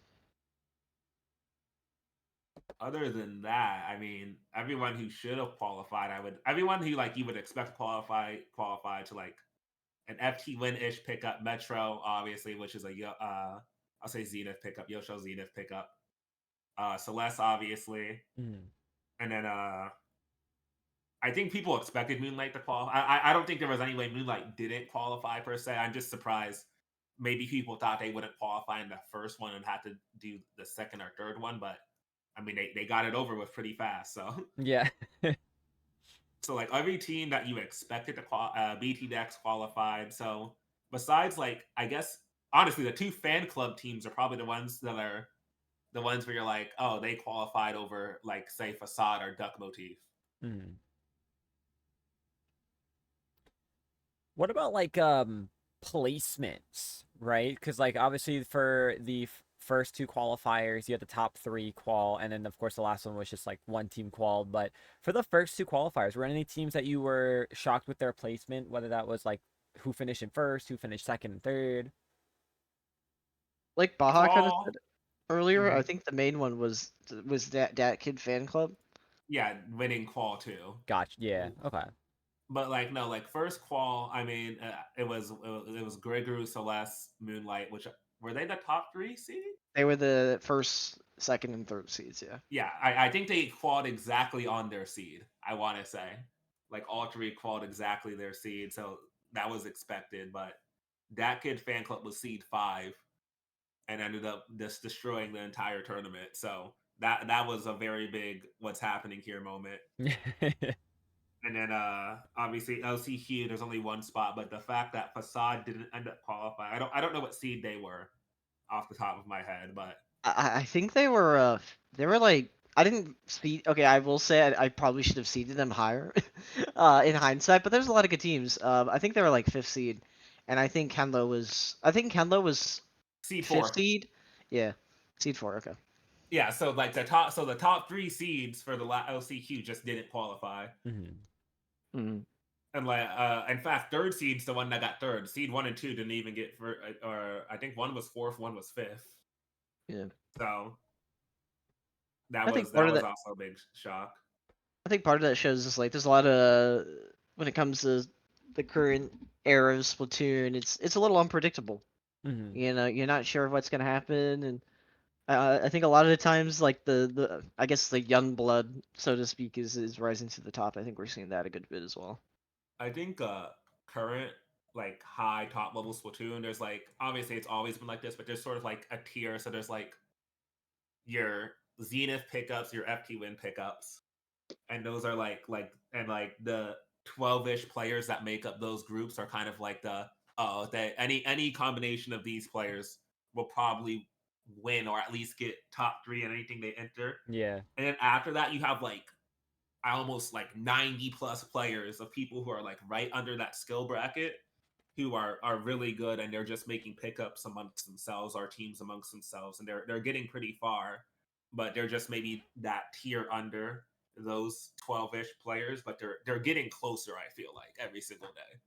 Other than that, I mean, everyone who should have qualified, everyone who like you would expect to qualify to like an FT win ish pickup. Metro, obviously, which is I'll say Zenith pickup, Yosho Zenith pickup. Celeste, obviously, Mhm. and then I think people expected Moonlight to qualify. I don't think there was any way Moonlight didn't qualify per se. I'm just surprised. Maybe people thought they wouldn't qualify in the first one and had to do the second or third one, but I mean they got it over with pretty fast. So Yeah. so like every team that you expected to BT Dex qualified. So besides like I guess honestly the two fan club teams are probably the ones that are the ones where you're like, oh, they qualified over like say Facade or Duck Motif. Mhm. What about like placements, right? Because like obviously for the first two qualifiers, you had the top three qual, and then of course the last one was just like one team qual. But for the first two qualifiers, were any teams that you were shocked with their placement? Whether that was like who finished in first, who finished second and third? Like Baja kind of Qual. said earlier, I Mhm. think the main one was that Kid Fan Club. Yeah, winning qual too. Gotcha. Yeah. Okay. But like no, like first qual. I mean, it was Gregory, Celeste, Moonlight, which were they the top three seed? They were the first, second, and third seeds. Yeah. Yeah, I think they qualled exactly on their seed. I want to say, like all three qualled exactly their seed, so that was expected. But that kid fan club was seed 5 and ended up just destroying the entire tournament. So that was a very big what's happening here moment. And then obviously LCQ, there's only one spot, but the fact that Facade didn't end up qualifying, I don't know what seed they were off the top of my head, but I think they were like I didn't see. Okay, I will say I probably should have seeded them higher, in hindsight. But there's a lot of good teams. I think they were like fifth seed, and I think Kenlo was seed fifth 4. seed. Yeah, seed four. Okay. Yeah, so like the top 3 seeds for the LCQ just didn't qualify. Mhm. Hmm. And like in fact, third seed's the one that got third. Seed 1 and 2 didn't even get for or I think one was fourth, one was fifth. Yeah, So I think that part of was that. also a big shock. I think part of that shows is like there's a lot of when it comes to the current era of Splatoon, it's a little unpredictable. Mhm. You're not sure what's gonna happen, and I think a lot of the times, like the I guess the young blood, so to speak, is rising to the top. I think we're seeing that a good bit as well. I think current like high top level Splatoon, there's like obviously it's always been like this, but there's sort of like a tier. So there's like your Zenith pickups, your FT win pickups, and those are like and like the 12-ish players that make up those groups are kind of like the oh that any combination of these players will probably win or at least get top 3 in anything they enter. Yeah. And then after that you have like almost like 90 plus players of people who are like right under that skill bracket who are really good and they're just making pickups amongst themselves or teams amongst themselves and they're getting pretty far, but they're just maybe that tier under those 12-ish players, but they're getting closer, I feel like, every single day.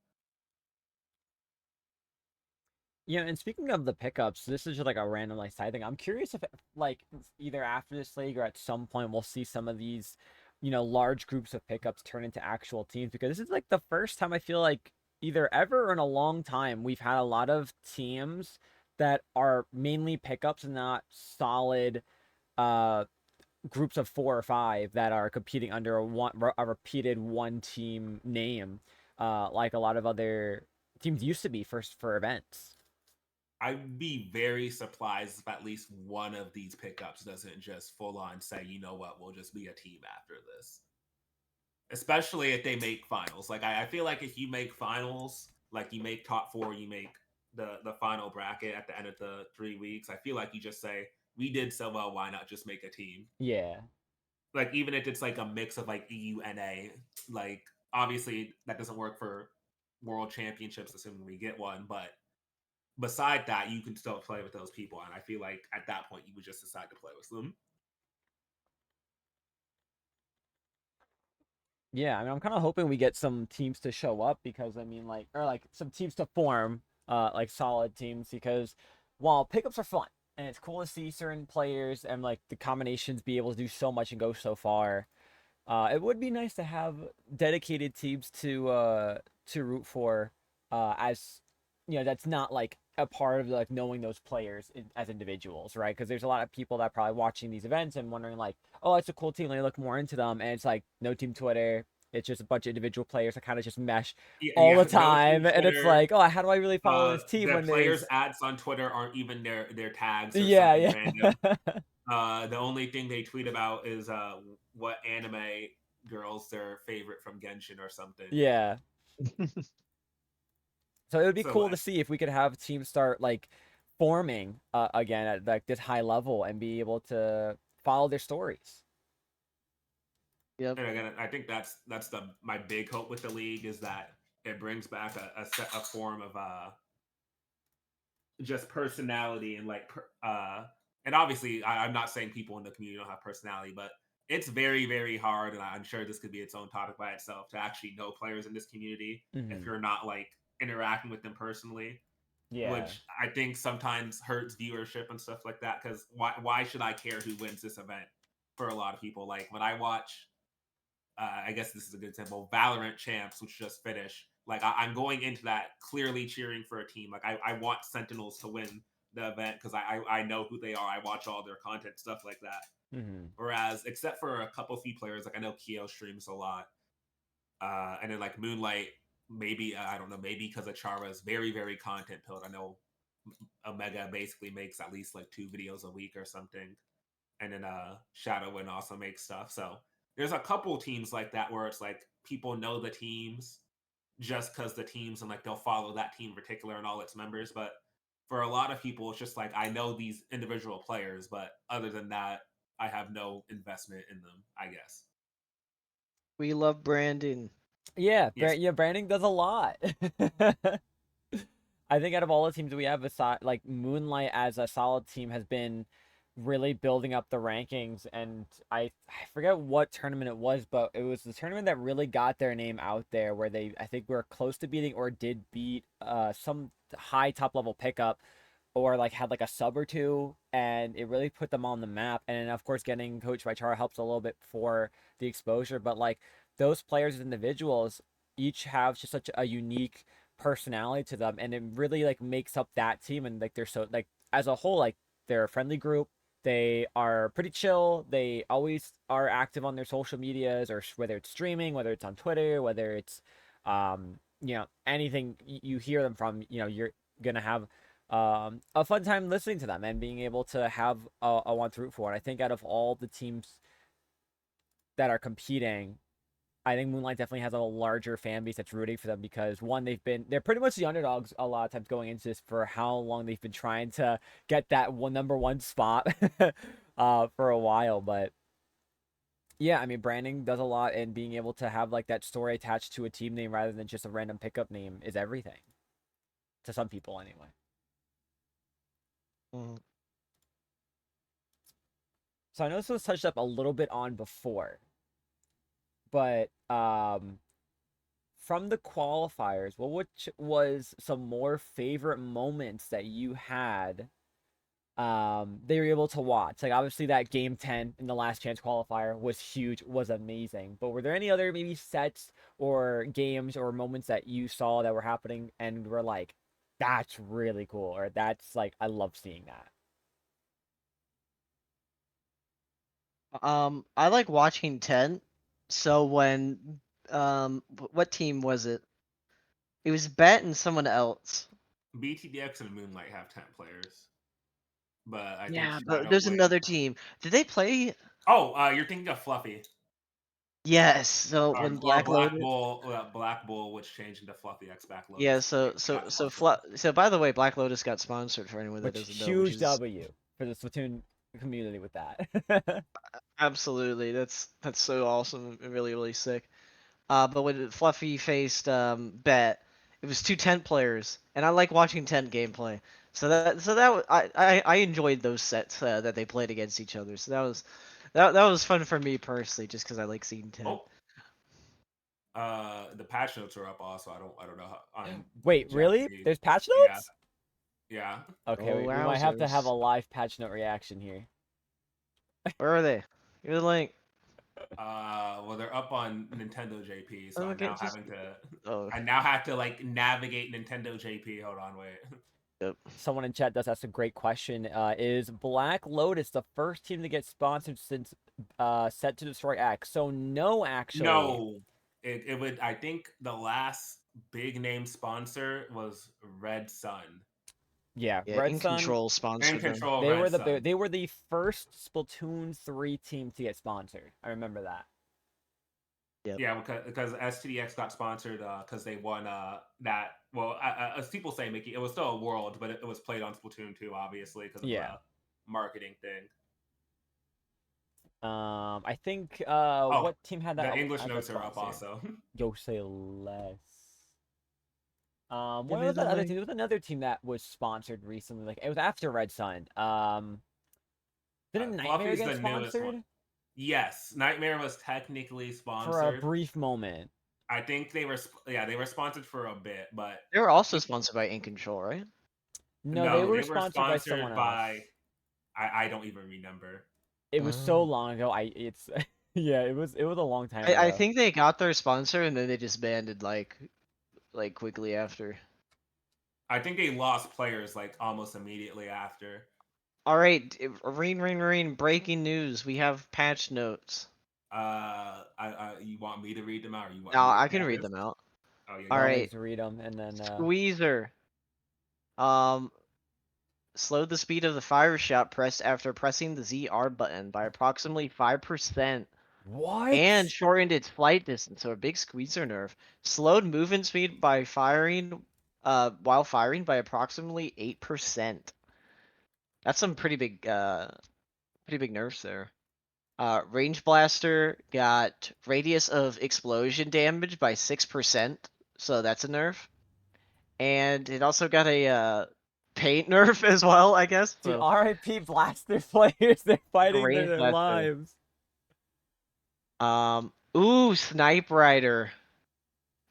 Yeah, and speaking of the pickups, this is just like a random like side thing. I'm curious if like either after this league or at some point we'll see some of these, large groups of pickups turn into actual teams because this is like the first time I feel like either ever or in a long time we've had a lot of teams that are mainly pickups and not solid uh groups of 4 or 5 that are competing under a repeated one team name, like a lot of other teams used to be for events. I'd be very surprised if at least one of these pickups doesn't just full on say, you know what, we'll just be a team after this. Especially if they make finals. Like I feel like if you make finals, like you make top four, you make the final bracket at the end of the 3 weeks. I feel like you just say, we did so well, why not just make a team? Yeah. Like even if it's like a mix of like EUNA, like obviously that doesn't work for world championships, assuming we get one, but beside that, you can still play with those people, and I feel like at that point you would just decide to play with them. Yeah, I mean, I'm kind of hoping we get some teams to show up because I mean, like, or like some teams to form, like solid teams. Because while pickups are fun and it's cool to see certain players and like the combinations be able to do so much and go so far, it would be nice to have dedicated teams to root for, as that's not like a part of like knowing those players as individuals, right? Because there's a lot of people that are probably watching these events and wondering like, oh, it's a cool team. Let me look more into them, and it's like no team Twitter. It's just a bunch of individual players that kind of just mesh Yeah, all the no team time, and it's Twitter. like, oh, how do I really follow this team The when players' there's ads on Twitter aren't even their tags or yeah, something yeah, random. The only thing they tweet about is what anime girls their favorite from Genshin or something. yeah. So it would be So cool to see if we could have teams start like forming, again at like this high level and be able to follow their stories. Yep. and again, I think that's the my big hope with the league is that it brings back a form of just personality and like and obviously I'm not saying people in the community don't have personality, but it's very very hard, and I'm sure this could be its own topic by itself to actually know players in this community if Hmm. you're not like interacting with them personally, Yeah. which I think sometimes hurts viewership and stuff like that. Because why should I care who wins this event? For a lot of people, like when I watch I guess this is a good example. Valorant champs, which just finished. Like I'm going into that clearly cheering for a team. Like I want Sentinels to win the event because I know who they are. I watch all their content, stuff like that. Hmm. Whereas, except for a couple few players, like I know Kyo streams a lot, and then like Moonlight, maybe I don't know, maybe because Achara is very very content pilled. I know Omega basically makes at least like 2 videos a week or something, and then Shadowwind also makes stuff. So there's a couple teams like that where it's like people know the teams just because the teams and like they'll follow that team in particular and all its members. But for a lot of people, it's just like I know these individual players, but other than that, I have no investment in them. I guess. We love Brandon. Yeah, Yes. yeah, branding does a lot. I think out of all the teams we have, aside like Moonlight as a solid team has been really building up the rankings, and I forget what tournament it was, but it was the tournament that really got their name out there, where they I think were close to beating or did beat some high top level pickup, or like had like a sub or two, and it really put them on the map. And of course, getting coached by Chara helps a little bit for the exposure, but like those players as individuals each have just such a unique personality to them, and it really like makes up that team. And like they're so like as a whole, like they're a friendly group. They are pretty chill. They always are active on their social medias, or whether it's streaming, whether it's on Twitter, whether it's anything you hear them from, you're gonna have a fun time listening to them and being able to have a one to root for. And I think out of all the teams that are competing, I think Moonlight definitely has a larger fan base that's rooting for them because one, they're pretty much the underdogs a lot of times going into this for how long they've been trying to get that number one spot for a while. But yeah, I mean branding does a lot, and being able to have like that story attached to a team name rather than just a random pickup name is everything. To some people anyway. Mm. So I know this was touched up a little bit on before, but from the qualifiers, which was some more favorite moments that you had they were able to watch? Like obviously that game 10 in the last chance qualifier was huge, was amazing. But were there any other maybe sets or games or moments that you saw that were happening and were like, that's really cool, or that's like I love seeing that? I like watching 10. So when what team was it? It was Bet and someone else. BTDX and Moonlight have 10 players, but I think Yeah, but Shadow there's Blade. another team. Did they play? Oh, you're thinking of Fluffy. Yes. So when Or Black Lotus. Black Bull, which changed into Fluffy X Back Yeah. Lotus. So They got so so sponsored. so by the way, Black Lotus got sponsored for anyone that Which doesn't know, which huge is W for the Splatoon community with that. absolutely that's so awesome and really sick. But when Fluffy faced Bet, it was two 10 players, and I like watching 10 gameplay. I enjoyed those sets that they played against each other. So that was fun for me personally, just because I like seeing 10. Oh, the patch notes are up also. I don't know how on Wait, really? Japanese. There's patch Yeah, notes? yeah. Okay, Oh we might have to have a wowzers! live patch note reaction here. Where are they? Give me the link. Well, they're up on Nintendo JP, so Oh, I'm okay, now just having to. oh I now have to like navigate Nintendo JP. Hold on, wait. yep. Someone in chat does ask a great question. Is Black Lotus the first team to get sponsored since Set to Destroy X? So no, actually. No, it would. I think the last big name sponsor was Red Sun. Yeah, Yeah, Red In Sun. Control In sponsored them. Control Red Sun. They were the first Splatoon 3 team to get sponsored. I remember that. Yep. Yeah, because STDX got sponsored because they won that. Well, as people say, Mickey, it was still a world, but it was played on Splatoon 2, obviously, because of the Yeah. marketing thing. I think Oh, what team had the English had that notes are up sponsor? also. Yo, say less. Give What me was the that other team? link. There was another team that was sponsored recently. Like it was after Red Sun. Didn't Nightmare Fluffy's get the newest one. sponsored Yes, Nightmare was technically for a sponsored. brief moment? I think they were, yeah, they were sponsored for a bit, but They were also sponsored by In Control, right? No, they no, were they were sponsored by someone sponsored else. by, I don't even remember. It was so Oh. long ago. It's yeah, it was a long time I ago. think they got their sponsor and then they disbanded like quickly after. I think they lost players like almost immediately after. All right, Reen, breaking news. We have patch notes. You want me to read them out, or you want Now you I already can have read this? them out. Oh yeah, All you By all read right, means, read them and then Squeezer. Um, slowed the speed of the fire shot pressed after pressing the ZR button by approximately 5%, what? and shortened its flight distance. So a big squeezer nerf. Slowed movement speed by while firing by approximately 8%. That's some pretty big nerfs there. Range Blaster got radius of explosion damage by 6%, so that's a nerf. And it also got a paint nerf as well, I guess. Dude, So RIP Blaster players, they're fighting Range their Blaster. lives. Ooh, Snipe Rider.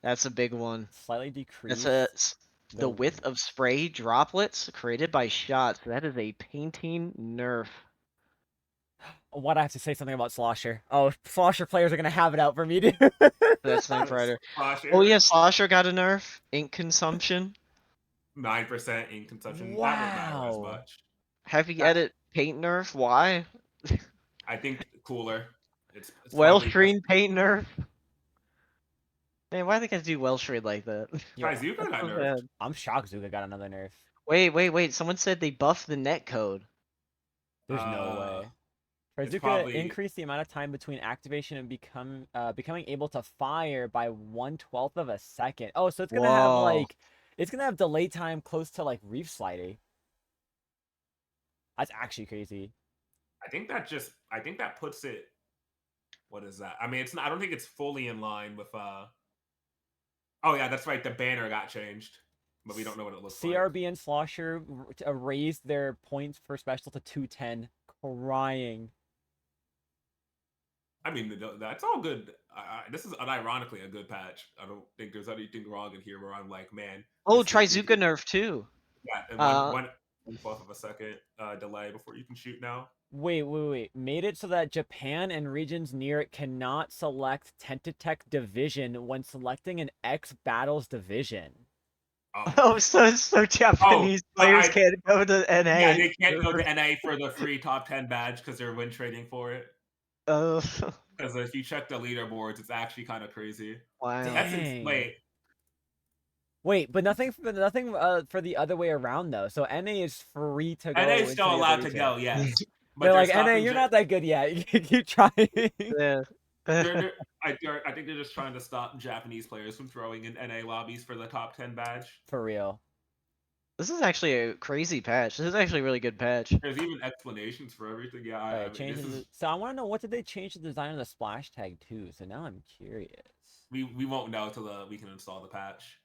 That's a big one. Slightly That's decreased the the width of spray droplets created by shots. That is a painting nerf. what I have to say something about Slosher. Oh, Slosher players are gonna have it out for me, dude. That's Snipe Rider. Oh Slosher. yeah, Slosher got a nerf. Ink consumption. 9% in consumption. That won't matter as Wow. much. Heavy That, edit paint nerf. Why? I think cooler. It's Welsh probably just Green paint nerf. Man, why they gotta do Welsh Green like that? Yo, Kaizuka That's got so nerfed. bad. I'm shocked Zuka got another nerf. Wait. Someone said they buffed the net code. There's no Uh, way. it's Brazuka probably increased the amount of time between activation and becoming able to fire by 1/12 of a second. Oh, so it's gonna have Whoa. like it's gonna have delay time close to like reef sliding. That's actually crazy. I think that puts it. What is that? I mean, it's not. I don't think it's fully in line with. Oh yeah, that's right. The banner got changed, but we don't know what it looks like. CRB and Slosher raised their points for special to 210, crying. I mean, that's all good. This is unironically a good patch. I don't think there's anything wrong in here where I'm like, man, Oh, this thing we Trizuka nerf too. yeah, and Uh, 1/4 of a second delay before you can shoot now. Wait. Made it so that Japan and regions near it cannot select Tentatech division when selecting an X Battles division. Um, oh, so oh, Japanese players can't go to yeah, NA. they can't go to NA for the free top 10 badge because they're win trading for it. Oh, Because if you check the leaderboards, it's actually kind of crazy. wow. Dang. Wait, Wait, but nothing for the other way around though. So NA is free to NA go is into still the other allowed to region. go, yes, but They're they're like, NA, stopping. you're not that good yet. Keep trying. Yeah. They're, I think they're just trying to stop Japanese players from throwing in NA lobbies for the top 10 badge. For real. This is actually a crazy patch. This is actually a really good patch. There's even explanations for everything. Yeah, I Alright, mean, this is so I want to know, what did they change the design of the splash tag to? So now I'm curious. we won't know until we can install the patch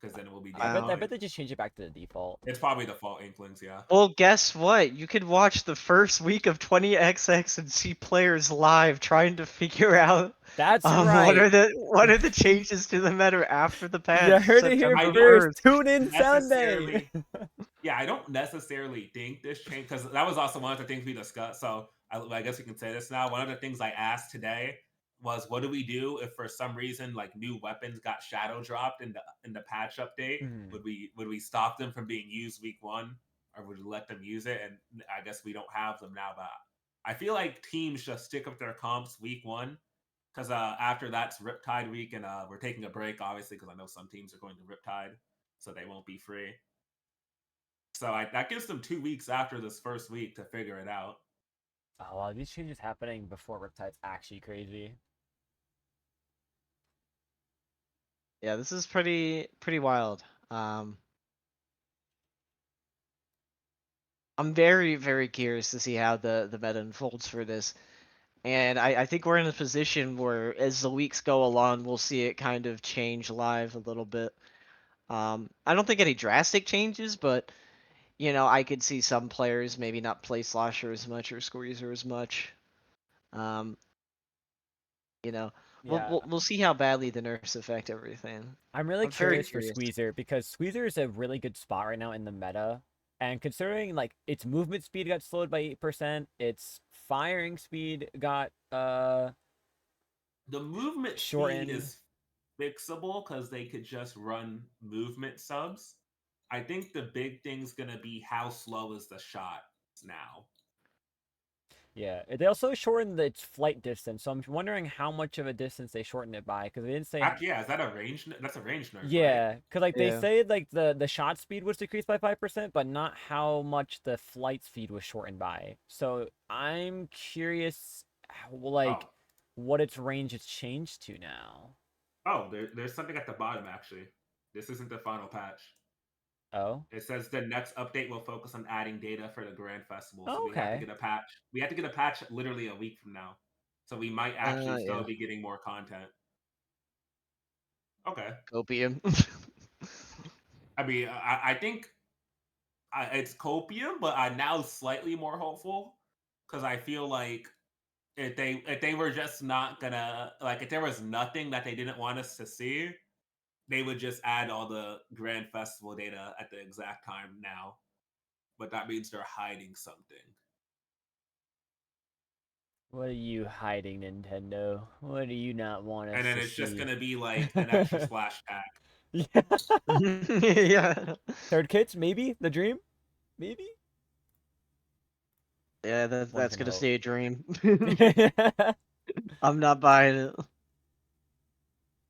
because then it will be I bet gamified. they just changed it back to the default. It's probably the fault Inklings, yeah. Well, guess what? You could watch the first week of 20XX and see players live trying to figure out That's what are right. the changes to the meta after the You patch, heard it here I September don't first. 1st. Tune in Sunday. necessarily yeah, I don't necessarily think this change because that was also one of the things we discussed. So I guess we can say this now. One of the things I asked today was, what do we do if for some reason like new weapons got shadow dropped in the patch update? Hmm. Would we stop them from being used week one, or would we let them use it? And I guess we don't have them now, but I feel like teams just stick with their comps week one because after that's Riptide week, and we're taking a break obviously because I know some teams are going to Riptide, so they won't be free. So that gives them 2 weeks after this first week to figure it out. Oh wow, these changes happening before Riptide's actually crazy. Yeah, this is pretty wild. I'm very curious to see how the meta unfolds for this. And I think we're in a position where as the weeks go along, we'll see it kind of change live a little bit. I don't think any drastic changes, but I could see some players maybe not play Slosher as much or Squeezer as much. Um, you know, we'll, Yeah, we'll we'll see how badly the nerfs affect everything. I'm really I'm very curious for curious. Squeezer because Squeezer is a really good spot right now in the meta. And considering like its movement speed got slowed by 8%, its firing speed got The movement speed shortened. is fixable because they could just run movement subs. I think the big thing's gonna be how slow is the shot now. Yeah, they also shortened its flight distance, so I'm wondering how much of a distance they shortened it by because they didn't say. Actually, yeah, is that a range? That's a range nerf, right? Yeah, because like they Yeah. say like the shot speed was decreased by 5%, but not how much the flight speed was shortened by. So I'm curious, like Oh, what its range has changed to now. there's something at the bottom actually. This isn't the final patch. Oh, It says the next update will focus on adding data for the Grand Festival. So oh we have to okay. get a patch. We have to get a patch literally a week from now. So we might actually still Yeah. be getting more content. Okay. Copium. I mean, I think it's copium, but I'm now slightly more hopeful because I feel like if they were just not gonna like if there was nothing that they didn't want us to see, they would just add all the Grand Festival data at the exact time now. But that means they're hiding something. What are you hiding, Nintendo? What do you not want And us then to it's just see? gonna be like an extra splash pack. Yeah. Yeah. Third kits, maybe the dream, maybe. Yeah, One that's can gonna hope. stay a dream. I'm not buying it.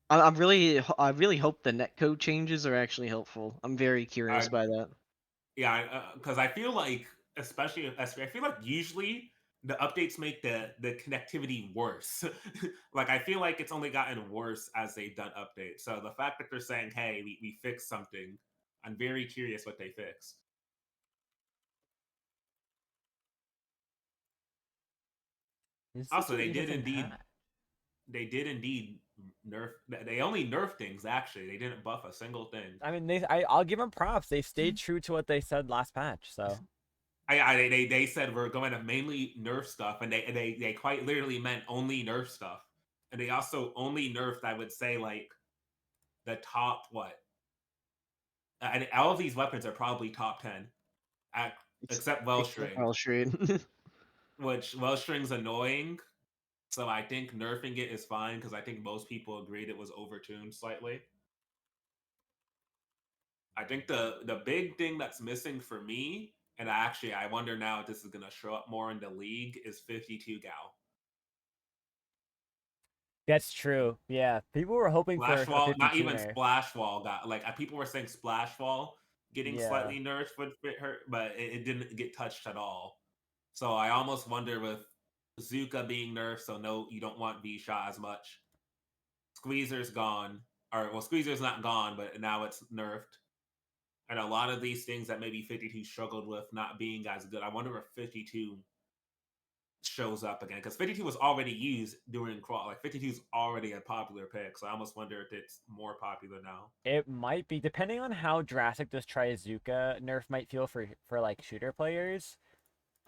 I really hope the netcode changes are actually helpful. I'm very curious I by that. Yeah, because I feel like, I feel like usually the updates make the connectivity worse. Like I feel like it's only gotten worse as they've done updates. So the fact that they're saying, "Hey, we fixed something," I'm very curious what they fixed. This is Also, a really different path. they did indeed nerf. They only nerf things actually. They didn't buff a single thing. I mean, I'll give them props. They stayed true to what they said last patch. So They said we're going to mainly nerf stuff, and they quite literally meant only nerf stuff. and they also only nerfed, I would say, like the top what? And all of these weapons are probably top 10, except Wellstring, Well, Shreed. which Wellstring's annoying. So I think nerfing it is fine because I think most people agreed it was overtuned slightly. I think the big thing that's missing for me, and I wonder now if this is gonna show up more in the league, is 52 Gal. That's true. Yeah, people were hoping for Splash a Wall, not 52 even nerf. Splash Wall got like people were saying Splash Wall getting Yeah. slightly nerfed would fit her, but it didn't get touched at all. So I almost wonder with Zuka being nerfed, so no, you don't want V shot as much. Squeezer's gone, or well, Squeezer's not gone, but now it's nerfed. And a lot of these things that maybe 52 struggled with not being as good. I wonder if 52 shows up again because 52 was already used during crawl. Like 52 is already a popular pick, so I almost wonder if it's more popular now. It might be depending on how drastic this Trizuka nerf might feel for like shooter players.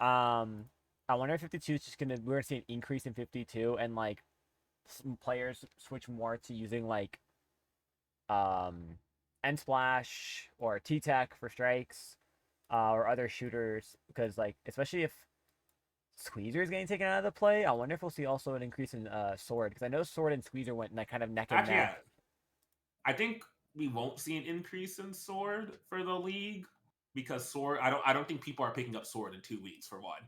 I wonder if 52 is just we're gonna see an increase in 52 and like some players switch more to using like End Splash or T Tech for strikes, or other shooters because like especially if Squeezer is getting taken out of the play, I wonder if we'll see also an increase in Sword because I know Sword and Squeezer went kind of neck and Actually, neck. yeah, I think we won't see an increase in Sword for the league because Sword. I don't think people are picking up Sword in 2 weeks for one.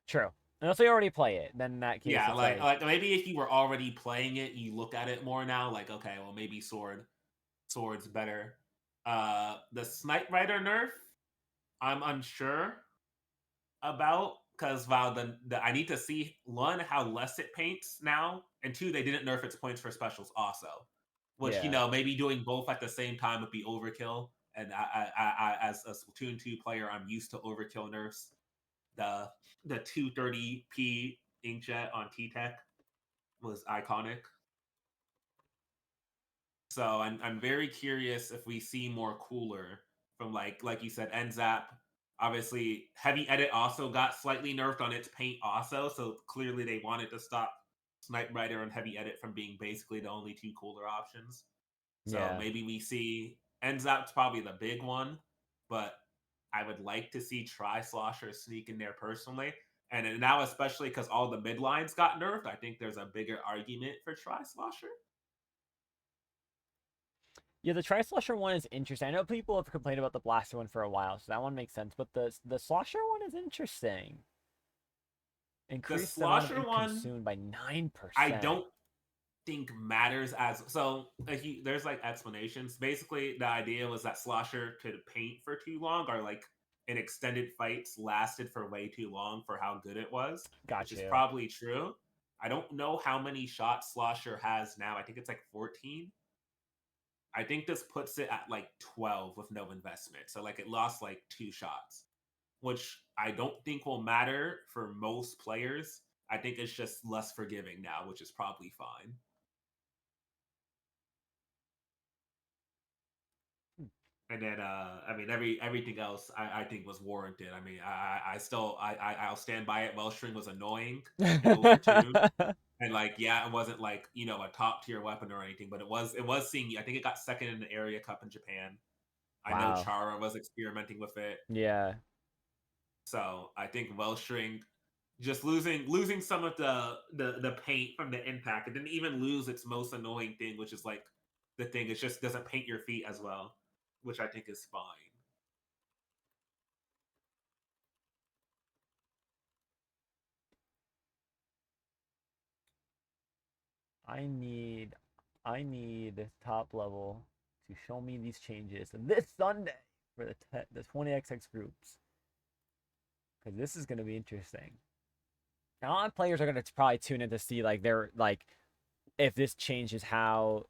True. Unless they already play it, then in that case Yeah, it's like like maybe if you were already playing it, you look at it more now. Like okay, well maybe Sword's better. The Snipe Rider nerf, I'm unsure about because wow, I need to see one how less it paints now, and two they didn't nerf its points for specials also, which yeah. maybe doing both at the same time would be overkill. And as a Splatoon 2 player, I'm used to overkill nerfs. The 230p inkjet on T Tech was iconic. So I'm very curious if we see more cooler from like you said, NZAP. Obviously, Heavy Edit also got slightly nerfed on its paint also, so clearly they wanted to stop Snipe Rider and Heavy Edit from being basically the only two cooler options. So Yeah. maybe we see NZAP's probably the big one, but I would like to see Tri Slosher sneak in there personally. And now, especially because all the mid lines got nerfed, I think there's a bigger argument for Tri Slosher. Yeah, the Tri-Slosher one is interesting. I know people have complained about the Blaster one for a while, so that one makes sense. But the Slosher one is interesting. The Increase the amount of Slosher ink one, consumed by I 9%. don't think matters as so. There's like explanations. Basically, the idea was that Slosher could paint for too long, or like in extended fights lasted for way too long for how good it was, Got which is you. probably true. I don't know how many shots Slosher has now. I think it's like 14. I think this puts it at like 12 with no investment. So like it lost like 2 shots, which I don't think will matter for most players. I think it's just less forgiving now, which is probably fine. And then I mean everything else I think was warranted. I mean I'll stand by it. Wellstring was annoying and overtuned. And like yeah, it wasn't like, a top tier weapon or anything, but it was seeing I think it got second in the area cup in Japan. I know Wow. Chara was experimenting with it. Yeah. So I think Wellstring just losing some of the paint from the impact. It didn't even lose its most annoying thing, which is like the thing. It just doesn't paint your feet as well, which I think is fine. I need I need top level to show me these changes this Sunday for the 20XX groups. Because this is gonna be interesting. Now, a lot of players are gonna probably tune in to see like they're like if this changes how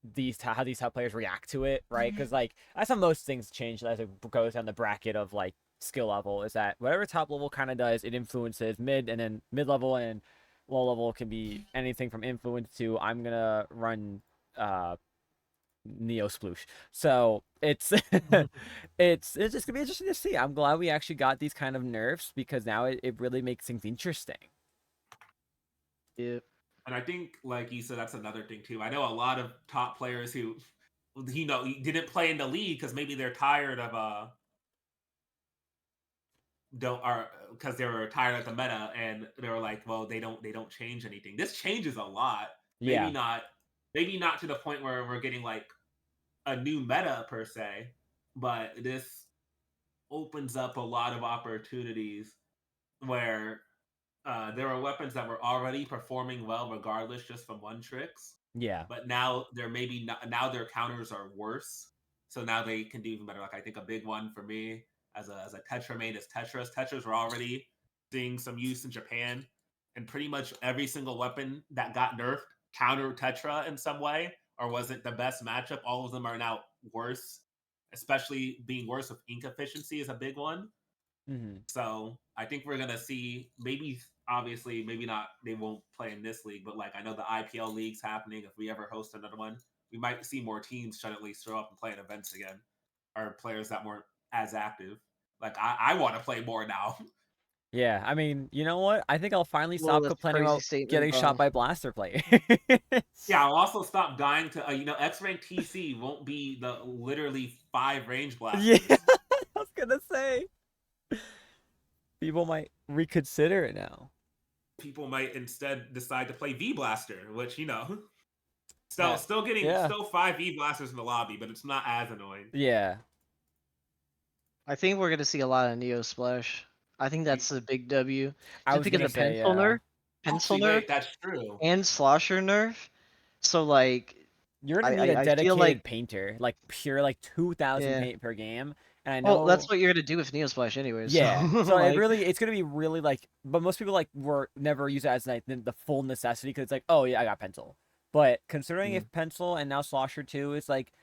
these top players react to it, right? Because like that's how most things change as it goes down the bracket of like skill level. Is that whatever top level kind of does, it influences mid, and then mid level and low level can be anything from influence to I'm gonna run Neo Sploosh. So it's it's just gonna be interesting to see. I'm glad we actually got these kind of nerfs because now it really makes things interesting. Yeah. And I think, like you said, that's another thing too. I know a lot of top players who, didn't play in the league because maybe they're tired of don't are because they were tired of the meta, and they were like, well, they don't change anything. This changes a lot. Maybe Yeah. not, maybe not to the point where we're getting like a new meta per se, but this opens up a lot of opportunities where there are weapons that were already performing well regardless just from one tricks, Yeah. but now they're maybe not, now their counters are worse, so now they can do even better. Like I think a big one for me as a Tetra main is Tetras. Tetras were already seeing some use in Japan, and pretty much every single weapon that got nerfed countered Tetra in some way or wasn't the best matchup. All of them are now worse, especially being worse with ink efficiency is a big one. Hmm. So I think we're gonna see, maybe, obviously maybe not, they won't play in this league, but like I know the IPL league's happening. If we ever host another one, we might see more teams try to at least throw up and play in events again, or players that weren't as active. Like I want to play more now. Yeah. I mean, you know what? I think I'll finally Whoa, stop that's a complaining crazy about statement, getting shot bro. by blaster players. Yeah, I'll also stop dying to X rank TC won't be the literally 5 range Yeah, blasters. I was gonna say people might reconsider it now. People might instead decide to play V Blaster, which still Uh, still getting yeah, still 5 V Blasters in the lobby, but it's not as annoying. yeah. I think we're gonna see a lot of Neo Splash. I think that's a big W, I just was because gonna of say, yeah. pencil Actually, nerf, wait, that's true. and slosher nerf. So like, You're I gonna I, need a I feel like dedicated painter, like pure like 2,000 yeah. paint per game. And I Well, that's know, what you're gonna do with Neo Splash anyway. So yeah. So like, it's gonna be really like, but most people like were never use it as like the full necessity because it's like, oh yeah, I got pencil. But considering mm, if pencil and now slosher too is like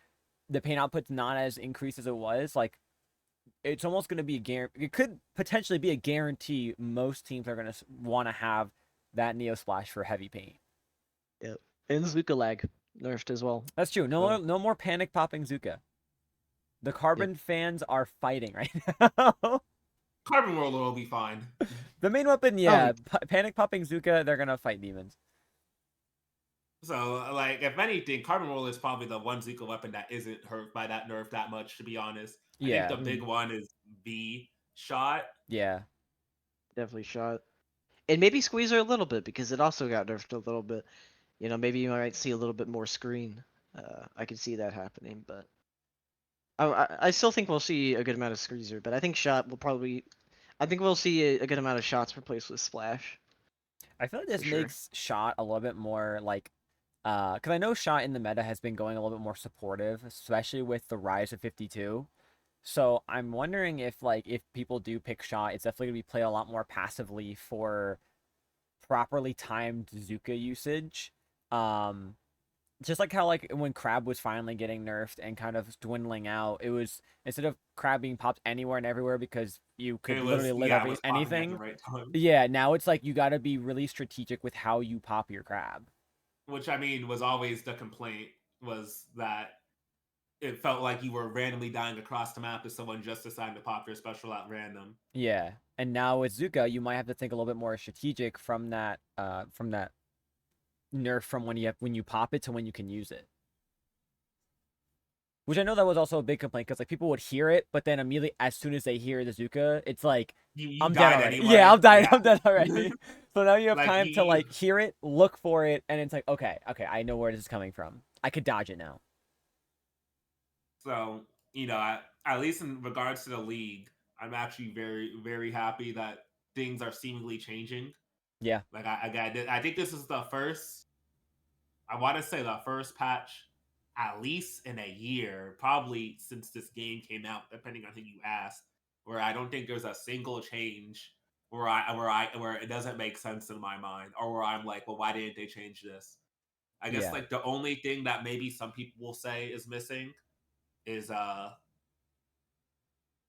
the paint output's not as increased as it was, like it's almost gonna be a guarantee. It could potentially be a guarantee. Most teams are gonna want to have that Neo Splash for heavy paint. yeah, and Zuka lag nerfed as well. That's true. No, So no more panic popping Zuka. The yep. Carbon fans are fighting right now. Carbon Roller will be fine. The main weapon, Oh, yeah, panic popping Zuka, they're gonna fight demons. So, like, if anything, Carbon Roller is probably the one Zuka weapon that isn't hurt by that nerf that much, to be honest. I think Yeah, the big one is V Shot. yeah, definitely shot. And maybe Squeezer a little bit because it also got nerfed a little bit. You know, maybe you might see a little bit more screen. I could see that happening, but I still think we'll see a good amount of Squeezer. But I think shot will probably. I think we'll see a good amount of shots replaced with splash I feel like for this sure. makes shot a little bit more like, because I know shot in the meta has been going a little bit more supportive, especially with the rise of 52. So I'm wondering if like if people do pick shot, it's definitely gonna be played a lot more passively for properly timed Zuka usage. Um, just like how like when Crab was finally getting nerfed and kind of dwindling out, it was instead of Crab being popped anywhere and everywhere because you could It literally was, live yeah, it every was popping at the anything. right time. Yeah, now it's like you got to be really strategic with how you pop your Crab. Which, I mean, was always the complaint, was that it felt like you were randomly dying across the map if someone just decided to pop their special at random. Yeah, and now with Zuka, you might have to think a little bit more strategic from that nerf from when you pop it to when you can use it. Which I know that was also a big complaint because like people would hear it, but then immediately as soon as they hear the Zuka, it's like You I'm dead died already. Yeah, anyway. I'm dying. Yeah. I'm dead already. So now you have Like, time to like hear it, look for it, and it's like okay, okay, I know where this is coming from. I could dodge it now. so, at least in regards to the league, I'm actually very, very happy that things are seemingly changing. Yeah, Like, I think this is the first, I want to say the first patch, at least in a year, probably since this game came out, depending on who you ask, where I don't think there's a single change where it doesn't make sense in my mind, or where I'm like, well, why didn't they change this? I guess yeah, like the only thing that maybe some people will say is missing is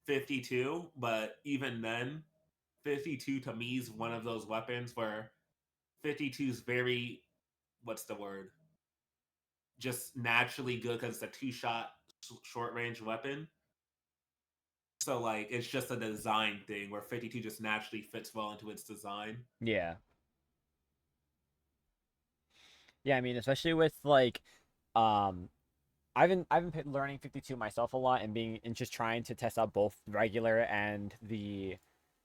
52, but even then, 52 to me is one of those weapons where 52 is very, what's the word, just naturally good because it's a two-shot short range weapon. So like it's just a design thing where 52 just naturally fits well into its design. yeah. Yeah, I mean, especially with like, um, I've been learning 52 myself a lot and being and just trying to test out both regular and the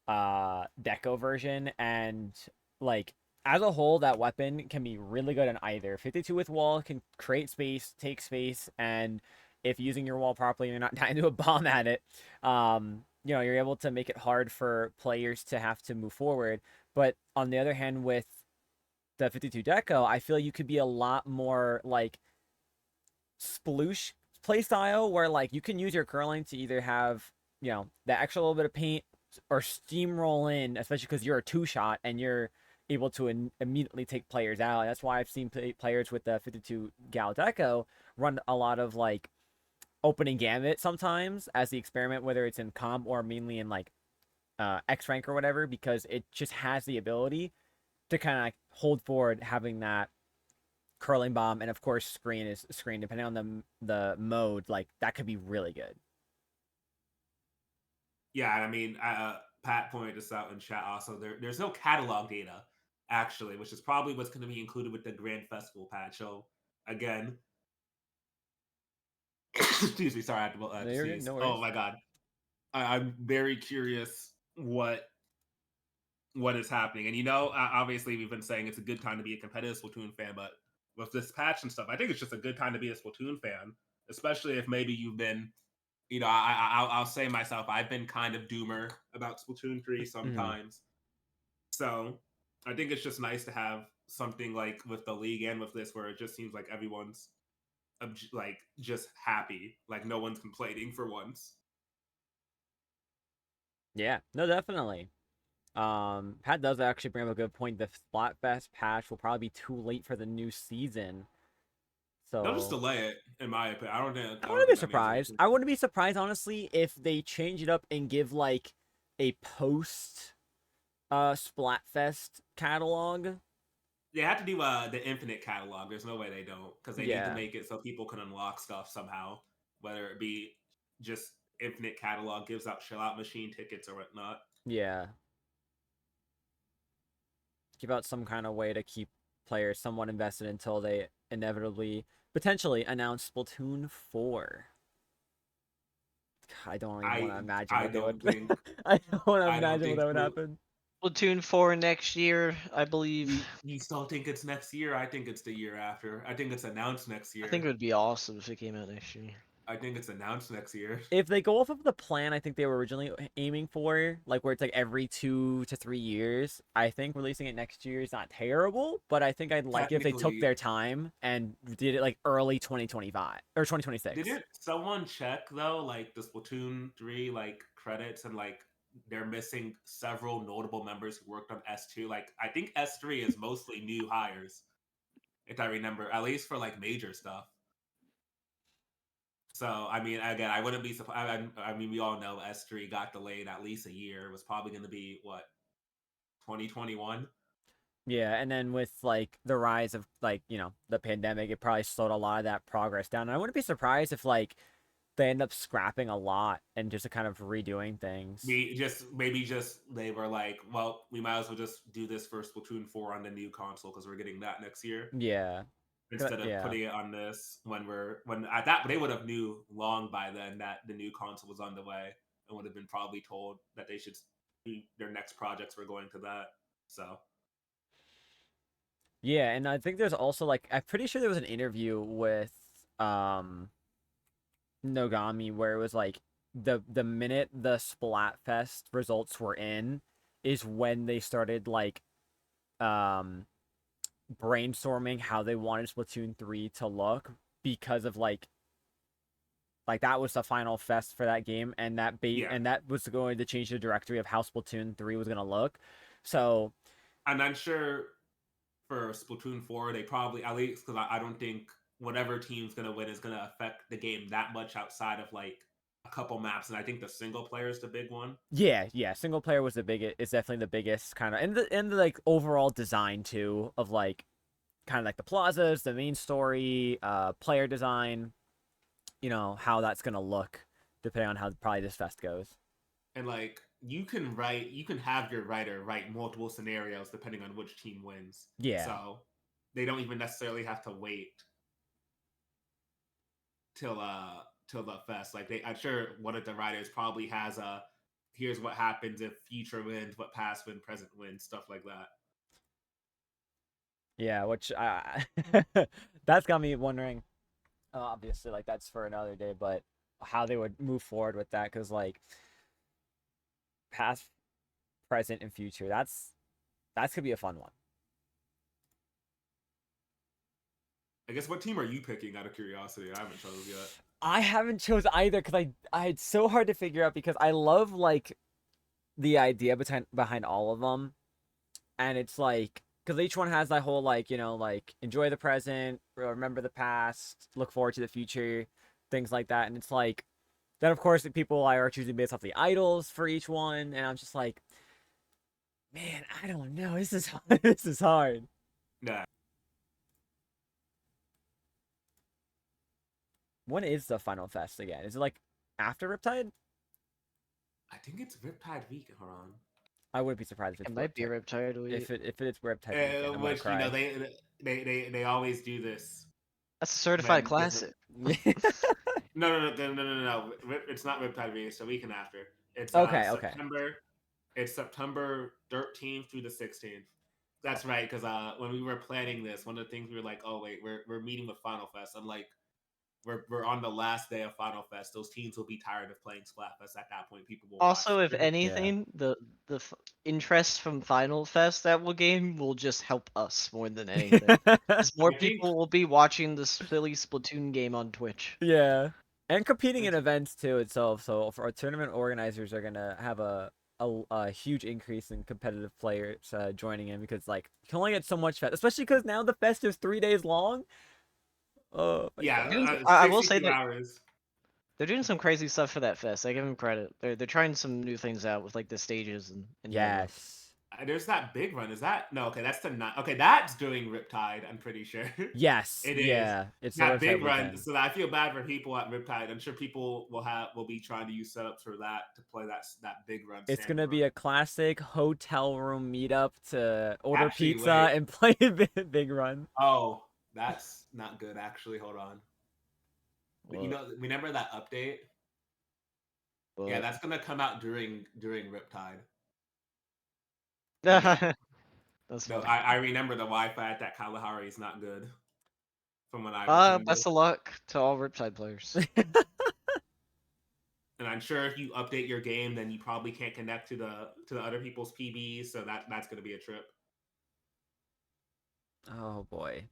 deco version, and like as a whole that weapon can be really good in either. 52 with wall can create space, take space, and if using your wall properly, you're not dying to a bomb at it. You're able to make it hard for players to have to move forward. But on the other hand, with the 52 deco, I feel you could be a lot more like sploosh playstyle where like you can use your curling to either have the extra little bit of paint or steamroll in, especially because you're a two shot and you're able to immediately take players out. That's why I've seen players with the 52 Gal Deco run a lot of like opening gambit sometimes as the experiment, whether it's in comp or mainly in like X rank or whatever, because it just has the ability to kind of like hold forward, having that curling bomb, and of course screen depending on the mode, like that could be really good. Yeah, I mean, Pat pointed this out in chat. Also, there's no catalog data actually, which is probably what's going to be included with the Grand Festival patch. So again, excuse me, sorry, I had No, to you're good, sneeze. no Oh worries. my god, I'm very curious what is happening. And obviously we've been saying it's a good time to be a competitive Splatoon fan, but with this patch and stuff, I think it's just a good time to be a Splatoon fan, especially if maybe you've been, I'll say myself, I've been kind of doomer about Splatoon 3 Mm-hmm. sometimes. So I think it's just nice to have something like with the league and with this where it just seems like everyone's like just happy, like no one's complaining for once. Yeah, no, definitely. Pat does actually bring up a good point. The Splatfest patch will probably be too late for the new season, They'll just so delay it, in my opinion. I I don't wouldn't be think that means surprised. anything. I wouldn't be surprised honestly if they change it up and give like a post Splatfest catalog. They have to do the infinite catalog. There's no way they don't, because they need to Yeah, make it so people can unlock stuff somehow, whether it be just infinite catalog gives out shell out machine tickets or whatnot. yeah. Give out some kind of way to keep players somewhat invested until they inevitably potentially announce Splatoon 4. I don't even want to imagine I what they would. don't think I don't want to I don't imagine what think that would happen. Splatoon 4 next year, I believe. you still think it's next year? I think it's the year after. I think it's announced next I think year. it would be awesome if it came out next year. I think it's announced next year. If they go off of the plan I think they were originally aiming for, like where it's like every 2 to 3 years, I think releasing it next year is not terrible. But I think I'd like it if they took Technically, their time and did it like early 2025 or 2026. didn't someone check though, like the Splatoon 3 like credits, and like they're missing several notable members who worked on S2. Like I think S3 is mostly new hires, if I remember, at least for like major stuff. So I mean, again, I wouldn't be surprised. I mean, we all know S3 got delayed at least a year. It was probably going to be what 2021. Yeah, and then with like the rise of like, the pandemic, it probably slowed a lot of that progress down. And I wouldn't be surprised if like they end up scrapping a lot and just kind of redoing things. Maybe just they were like, well, we might as well just do this for Splatoon 4 on the new console because we're getting that next year, Yeah. instead of Yeah. putting it on this when at that they would have knew long by then that the new console was on the way, and would have been probably told that they should their next projects were going to that. So Yeah, and I think there's also like I'm pretty sure there was an interview with Nogami where it was like the minute the Splatfest results were in is when they started like um brainstorming how they wanted Splatoon 3 to look, because of like that was the final fest for that game, and yeah, that was going to change the directory of how Splatoon 3 was going to look. So, and I'm sure for Splatoon 4, they probably, at least because I don't think whatever team's going to win is going to affect the game that much outside of like a couple maps. And I think the single player is the big one. yeah, single player was the biggest, is definitely the biggest kind of, and the like overall design too of like kind of like the plazas, the main story, player design, how that's going to look depending on how probably this fest goes. And like you can have your writer write multiple scenarios depending on which team wins. Yeah. So they don't even necessarily have to wait till the fest. Like I'm sure one of the writers probably has a here's what happens if future wins, what past win, present wins, stuff like that. Yeah, which that's got me wondering. Obviously, like that's for another day, but how they would move forward with that, because like past, present, and future, that's gonna be a fun one. I guess what team are you picking out of curiosity? I haven't chosen yet. I haven't chose either because it's so hard to figure out because I love like the idea behind all of them, and it's like because each one has that whole like like enjoy the present, remember the past, look forward to the future, things like that, and it's like then of course people are choosing based off the idols for each one, and I'm just like, man, I don't know, this is this is hard. Nah, When is the final fest again? Is it like after Riptide? I think it's Riptide Week. Hold on. I wouldn't be surprised if It it's might be Riptide. Riptide Week. If it is Riptide weekend, I'm gonna Which cry. they always do this That's a certified when this. classic. No. It's not Riptide Week. It's the weekend after. It's Okay, okay. September. It's September 13th through the 16th. That's right, because when we were planning this, one of the things we were like, oh wait, we're meeting with Final Fest. I'm like, we're on the last day of Final Fest. Those teams will be tired of playing Splatfest at that point. People will watch. Also, if Yeah. anything, the interest from Final Fest that will gain will just help us more than anything. Because more I think people will be watching the silly Splatoon game on Twitch. Yeah. And competing in it's events too itself. So for our tournament organizers are gonna have a huge increase in competitive players joining in because like you can only get so much fest, especially because now the fest is 3 days long. Oh my yeah, god. I will say 62 that hours. they're doing some crazy stuff for that fest. I give them credit. They're trying some new things out with like the stages and whatnot. Yes. There's that big run. Is that no? Okay, that's the not. Okay, that's doing Riptide. I'm pretty sure Yes. it is Yeah. It's the that Riptide big run. weekend. So I feel bad for people at Riptide. I'm sure people will be trying to use setups for that to play that big run It's standard gonna run. be a classic hotel room meetup to order Actually, pizza wait. and play a big run. Oh, that's not good. Actually, hold on. But What? remember that update? Yeah, What? that's gonna come out during Riptide. That's No, funny. I remember the Wi-Fi at that Kalahari is not good from when I returned it. Best of luck to all Riptide players. And I'm sure if you update your game, then you probably can't connect to the other people's PBs, so that's gonna be a trip. Oh boy.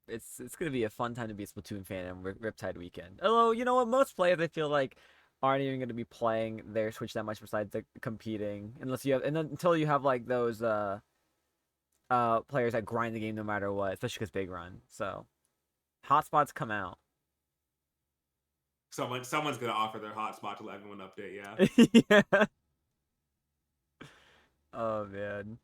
It's gonna be a fun time to be a Splatoon fan and Riptide weekend. Although you know what, most players I feel like aren't even gonna be playing their Switch that much besides the competing, unless you have and then, until you have like those players that grind the game no matter what, especially because big run. So hotspots come out. Someone's gonna offer their hotspot to let everyone update. Yeah. Yeah. Oh man.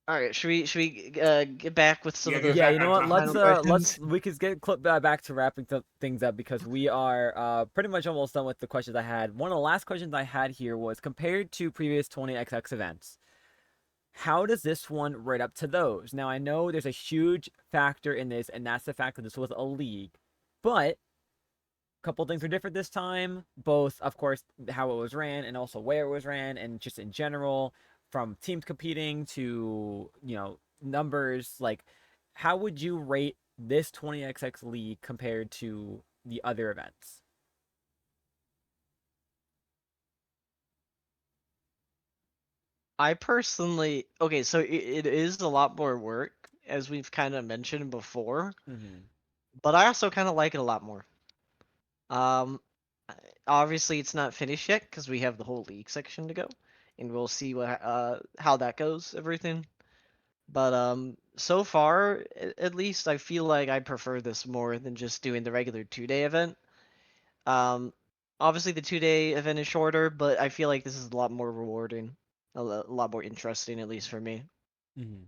All right, should we get back with some Yeah, of get the Yeah, back you know on what? topic. final questions? We could get back to wrapping things up because we are pretty much almost done with the questions I had. One of the last questions I had here was compared to previous 20XX events, how does this one rate up to those? Now I know there's a huge factor in this, and that's the fact that this was a league, but a couple things are different this time. Both, of course, how it was ran and also where it was ran, and just in general, from teams competing to numbers. Like, how would you rate this 20XX league compared to the other events? I personally, okay, so it is a lot more work, as we've kind of mentioned before, Mm-hmm. but I also kind of like it a lot more. Um, Obviously it's not finished yet because we have the whole league section to go, and we'll see how that goes, everything. But so far, at least I feel like I prefer this more than just doing the regular 2-day event. Um, Obviously the 2-day event is shorter, but I feel like this is a lot more rewarding, a lot more interesting, at least for me. Mm-hmm.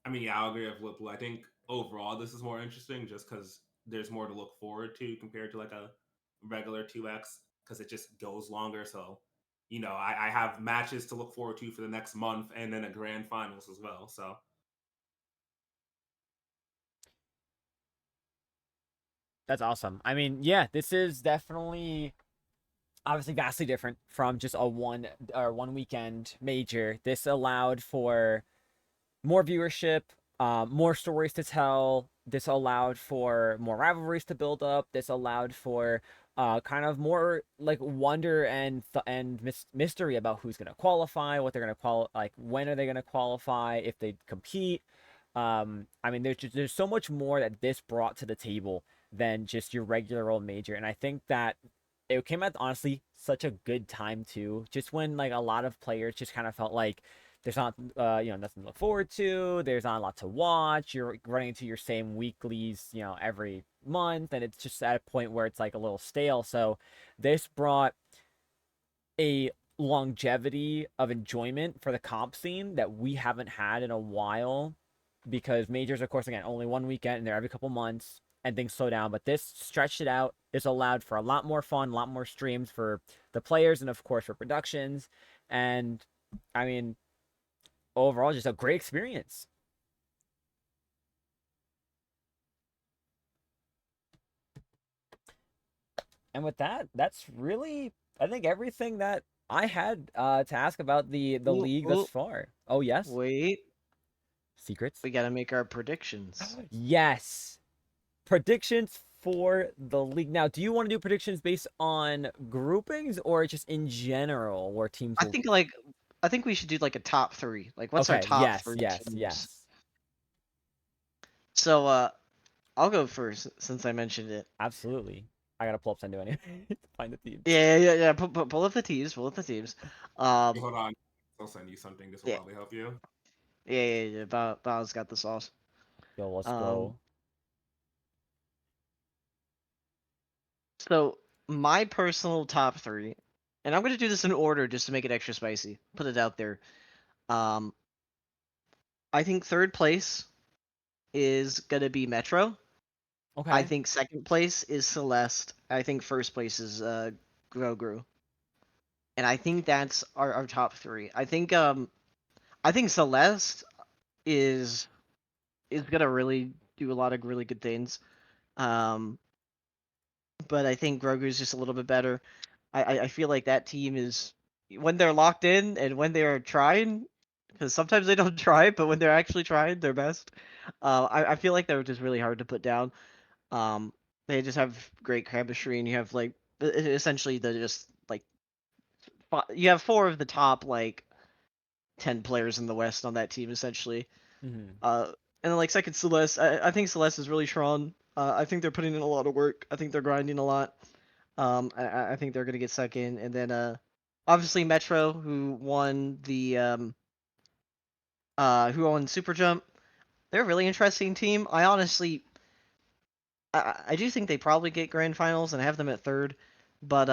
I mean, yeah, I'll agree with Whipple. I think overall this is more interesting just because there's more to look forward to compared to like a regular 2x because it just goes longer. So I have matches to look forward to for the next month, and then a grand finals as well. So That's awesome. I mean, yeah, this is definitely obviously vastly different from just a one weekend major. This allowed for more viewership, more stories to tell. This allowed for more rivalries to build up. This allowed for kind of more like wonder and mystery about who's gonna qualify, what they're gonna like when are they gonna qualify, if they compete. I mean, there's so much more that this brought to the table than just your regular old major, and I think that it came at honestly such a good time too. Just when like a lot of players just kind of felt like there's not nothing to look forward to. There's not a lot to watch. You're running into your same weeklies every month, and it's just at a point where it's like a little stale. So this brought a longevity of enjoyment for the comp scene that we haven't had in a while, because majors, of course, again, only one weekend and they're every couple months and things slow down. But this stretched it out. This allowed for a lot more fun, a lot more streams for the players, and of course for productions. And I mean, overall, just a great experience. And with that, that's really, I think, everything that I had to ask about the Ooh, league thus ooh, far. Oh yes, wait. secrets. We gotta make our predictions. Yes, predictions for the league. Now, do you want to do predictions based on groupings or just in general where teams I will? think like I think we should do like a top three. Like, what's our Okay, top yes, three yes, teams? yes, So I'll go first since I mentioned it. absolutely. I gotta pull up Sendo anyway to find the teams. Yeah. Pull up the teams. Pull up the teams. hey, Um, hold on, I'll send you something. This will yeah, probably help you. yeah. Bao's got the sauce. Yo, let's Um, go. so my personal top three, and I'm gonna do this in order just to make it extra spicy. Put it out there. Um, I think third place is gonna be Metro. I Okay, think second place is Celeste. I think first place is Grogu. And I think that's our top three. I think Celeste is gonna really do a lot of really good things. Um, but I think Grogu's just a little bit better. I feel like that team is when they're locked in and when they are trying, because sometimes they don't try, but when they're actually trying their best, I feel like they're just really hard to put down. Um, they just have great chemistry, and you have like essentially the just like you have four of the top like 10 players in the West on that team essentially. mm-hmm. And then like second Celeste, I think Celeste is really strong. I think they're putting in a lot of work. I think they're grinding a lot. I think they're gonna get second, and then obviously Metro, who won Super Jump. They're a really interesting team. I honestly, I do think they probably get grand finals and have them at third, but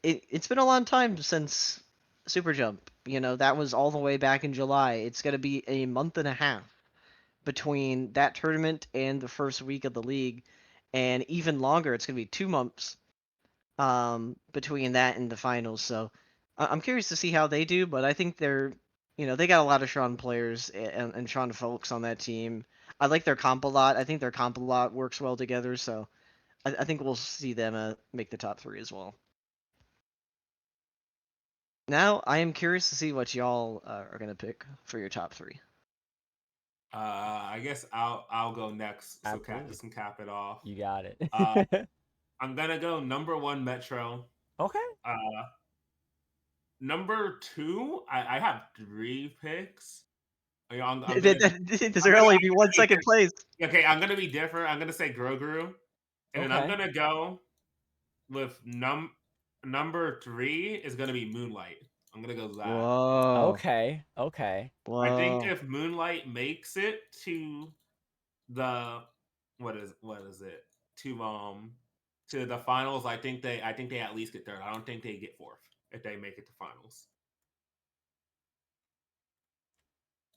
it's been a long time since Super Jump. You know, that was all the way back in July. It's gonna be a month and a half between that tournament and the first week of the league, and even longer. It's gonna be 2 months between that and the finals. So I'm curious to see how they do, but I think they got a lot of Sean players and Sean folks on that team. I like their comp a lot. I think their comp a lot works well together. So I think we'll see them make the top three as well. Now I am curious to see what y'all are gonna pick for your top three. I guess I'll go next, so Absolutely. Cactus can cap it off. You got Uh, it. I'm gonna go number one Metro. Okay. Uh, number two, I have three picks. I'm gonna Does I'm there gonna only be one second place? okay. I'm gonna be different. I'm gonna say Grogu, and then I'm Okay. gonna go with number three is gonna be Moonlight. I'm gonna go with that. Whoa, Okay. Okay. I think whoa. if Moonlight makes it to the what is it to the finals, I think they at least get third. I don't think they get fourth if they make it to finals.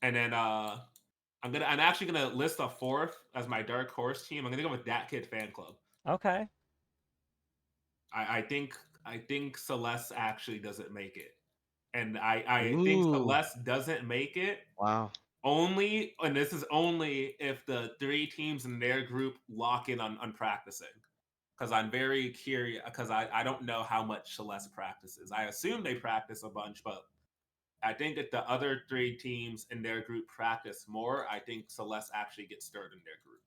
And then I'm actually gonna list a fourth as my dark horse team. I'm gonna go with That Kid Fan Club. Okay. I think I think Celeste actually doesn't make it. And I think Ooh, Celeste doesn't make it wow. only, and this is only if the 3 teams in their group lock in on practicing. Because I'm very curious, because I don't know how much Celeste practices. I assume they practice a bunch, but I think if the other 3 teams in their group practice more, I think Celeste actually gets third in their group.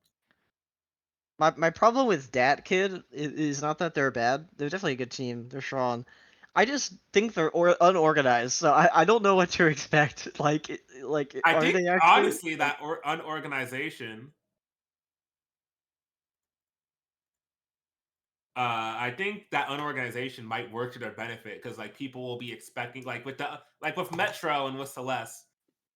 My problem with Dat Kid is not that they're bad. They're definitely a good team. They're strong. I just think they're unorganized, so I don't know what to expect. Like, I are think they actually honestly like? that unorganization. I think that unorganization might work to their benefit because like people will be expecting like with Metro and with Celeste,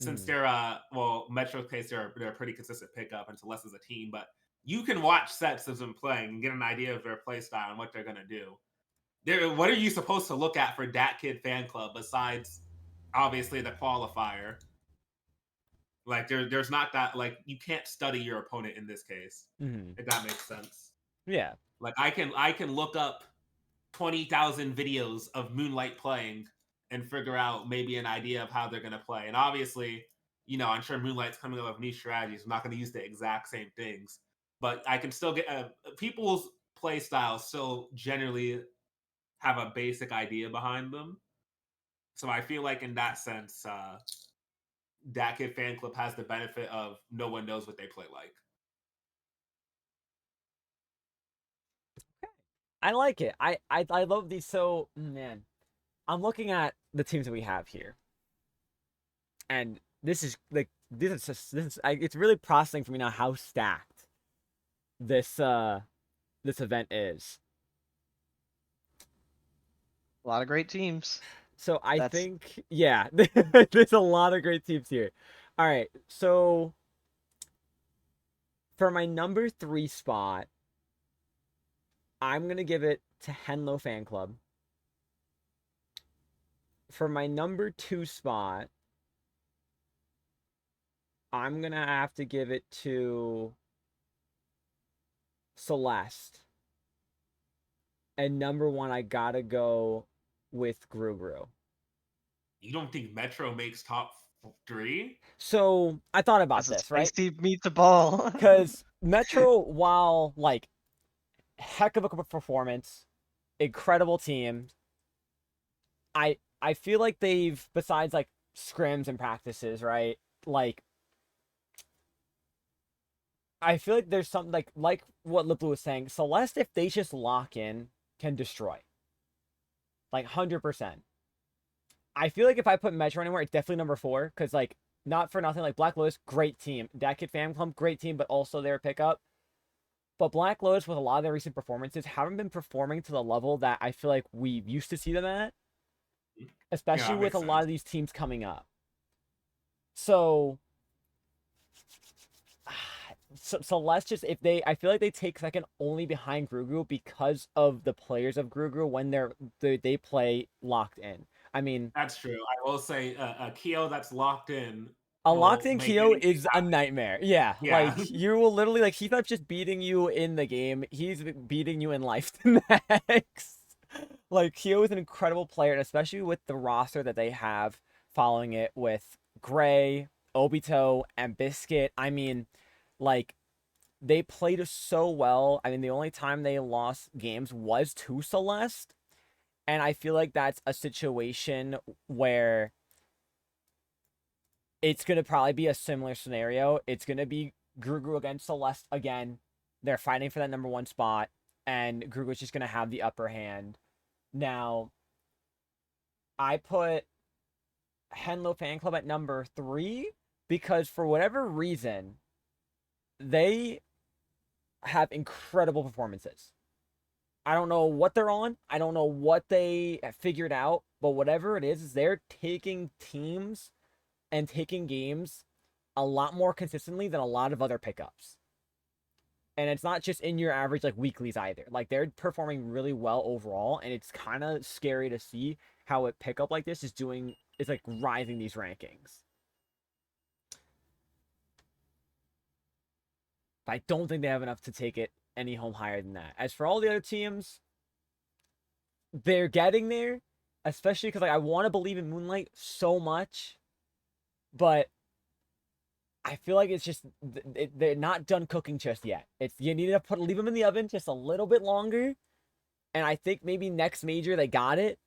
since Mhm. they're well Metro's case they're a pretty consistent pickup and Celeste is a team, but you can watch sets of them playing and get an idea of their play style and what they're gonna do. What are you supposed to look at for Dat Kid fan club besides obviously the qualifier? Like there's not that like you can't study your opponent in this case. Mhm. If that makes sense. Yeah. Like I can look up 20,000 videos of Moonlight playing and figure out maybe an idea of how they're going to play. And obviously, I'm sure Moonlight's coming up with new strategies. I'm not going to use the exact same things, but I can still get people's play styles still generally have a basic idea behind them. So I feel like in that sense, that kid fan club has the benefit of no one knows what they play like. I like it. I love these. So man, I'm looking at the teams that we have here, and this is like it's really processing for me now how stacked this this event is. A lot of great teams. So I That's think yeah, there's a lot of great teams here. All right, so for my number 3 spot, I'm gonna give it to Henlo Fan Club. For my number 2 spot, I'm gonna have to give it to Celeste. And number 1, I gotta go with Gru. You don't think Metro makes top 3? So I thought about that's a this, right? spicy meatball. Because Metro, while like heck of a performance, incredible team, I feel like they've besides like scrims and practices, right? Like I feel like there's something like what Lipu was saying. Celeste, if they just lock in, can destroy. Like 100%. I feel like if I put Metro anywhere, it's definitely number 4. Because like not for nothing, like Black Lotus, great team. Dat Kid Fan Club, great team, but also their pickup. But Black Lotus, with a lot of their recent performances, haven't been performing to the level that I feel like we used to see them at, Yeah, especially that with a makes lot sense. of these teams coming up. So, so let's just if they, I feel like they take second only behind Gru because of the players of Gru when they play locked in. I mean, That's true. I will say a Keo that's locked in a locked will in make Kyo anything is a nightmare. Yeah, happen. Yeah. like you will literally like he's not just beating you in the game, he's beating you in life the next. Like Kyo is an incredible player, and especially with the roster that they have following it with Gray, Obito, and Biscuit. I mean, like they played so well. I mean, the only time they lost games was to Celeste, and I feel like that's a situation where it's gonna probably be a similar scenario. It's gonna be Gru against Celeste again. They're fighting for that number 1 spot, and Grugu's just gonna have the upper hand. Now, I put Henlo Fan Club at number 3 because for whatever reason, they have incredible performances. I don't know what they're on. I don't know what they have figured out, but whatever it is they're taking teams and taking games a lot more consistently than a lot of other pickups. And it's not just in your average like weeklies either. Like they're performing really well overall, and it's kind of scary to see how a pickup like this is like rising these rankings. But I don't think they have enough to take it any home higher than that. As for all the other teams, they're getting there, especially because like I want to believe in Moonlight so much, but I feel like it's just they're not done cooking just yet. It's you need to leave them in the oven just a little bit longer, and I think maybe next major they got it.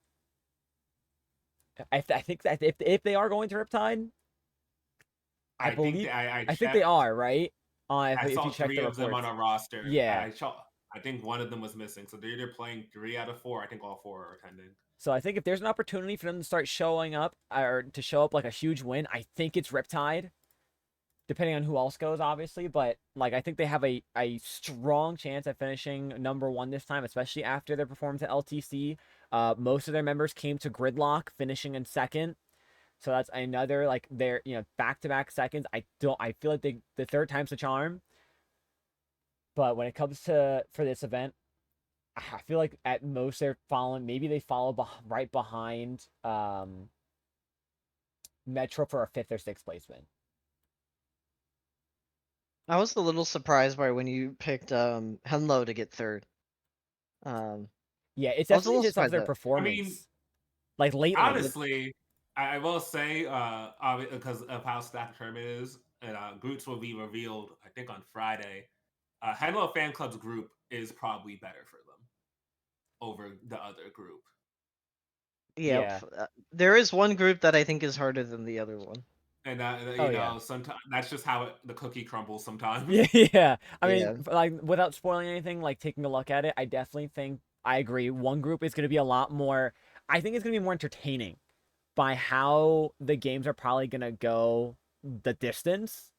I think that if they are going to Riptide, I I think believe that I I think they checked. are, right? I If saw you check the three of them on reports, a roster. yeah. I think one of them was missing, so they're either playing 3 out of 4. I think all 4 are attending. So I think if there's an opportunity for them to start showing up or to show up like a huge win, I think it's Riptide. Depending on who else goes, obviously, but like I think they have a strong chance at finishing #1 this time, especially after their performance at LTC. Most of their members came to Gridlock, finishing in second. So that's another like their back-to-back seconds. I feel like the third time's the charm. But when it comes to for this event, I feel like at most they're following. Maybe they follow right behind Metro for a 5th or 6th placement. I was a little surprised by when you picked Henlo to get third. Yeah, it's I was a definitely little just off surprised their that. I mean, performance. Like lately, honestly, I will say, because of how stacked the tournament is, and groups will be revealed, I think, on Friday. Hello Fan Club's group is probably better for them over the other group. Yeah, yeah. there is one group that I think is harder than the other one. And Oh yeah. sometimes that's just how the cookie crumbles sometimes. Yeah, yeah. I mean, Yeah. like without spoiling anything, like taking a look at it, I definitely think I agree. One group is going to be a lot more. I think it's going to be more entertaining by how the games are probably going to go the distance.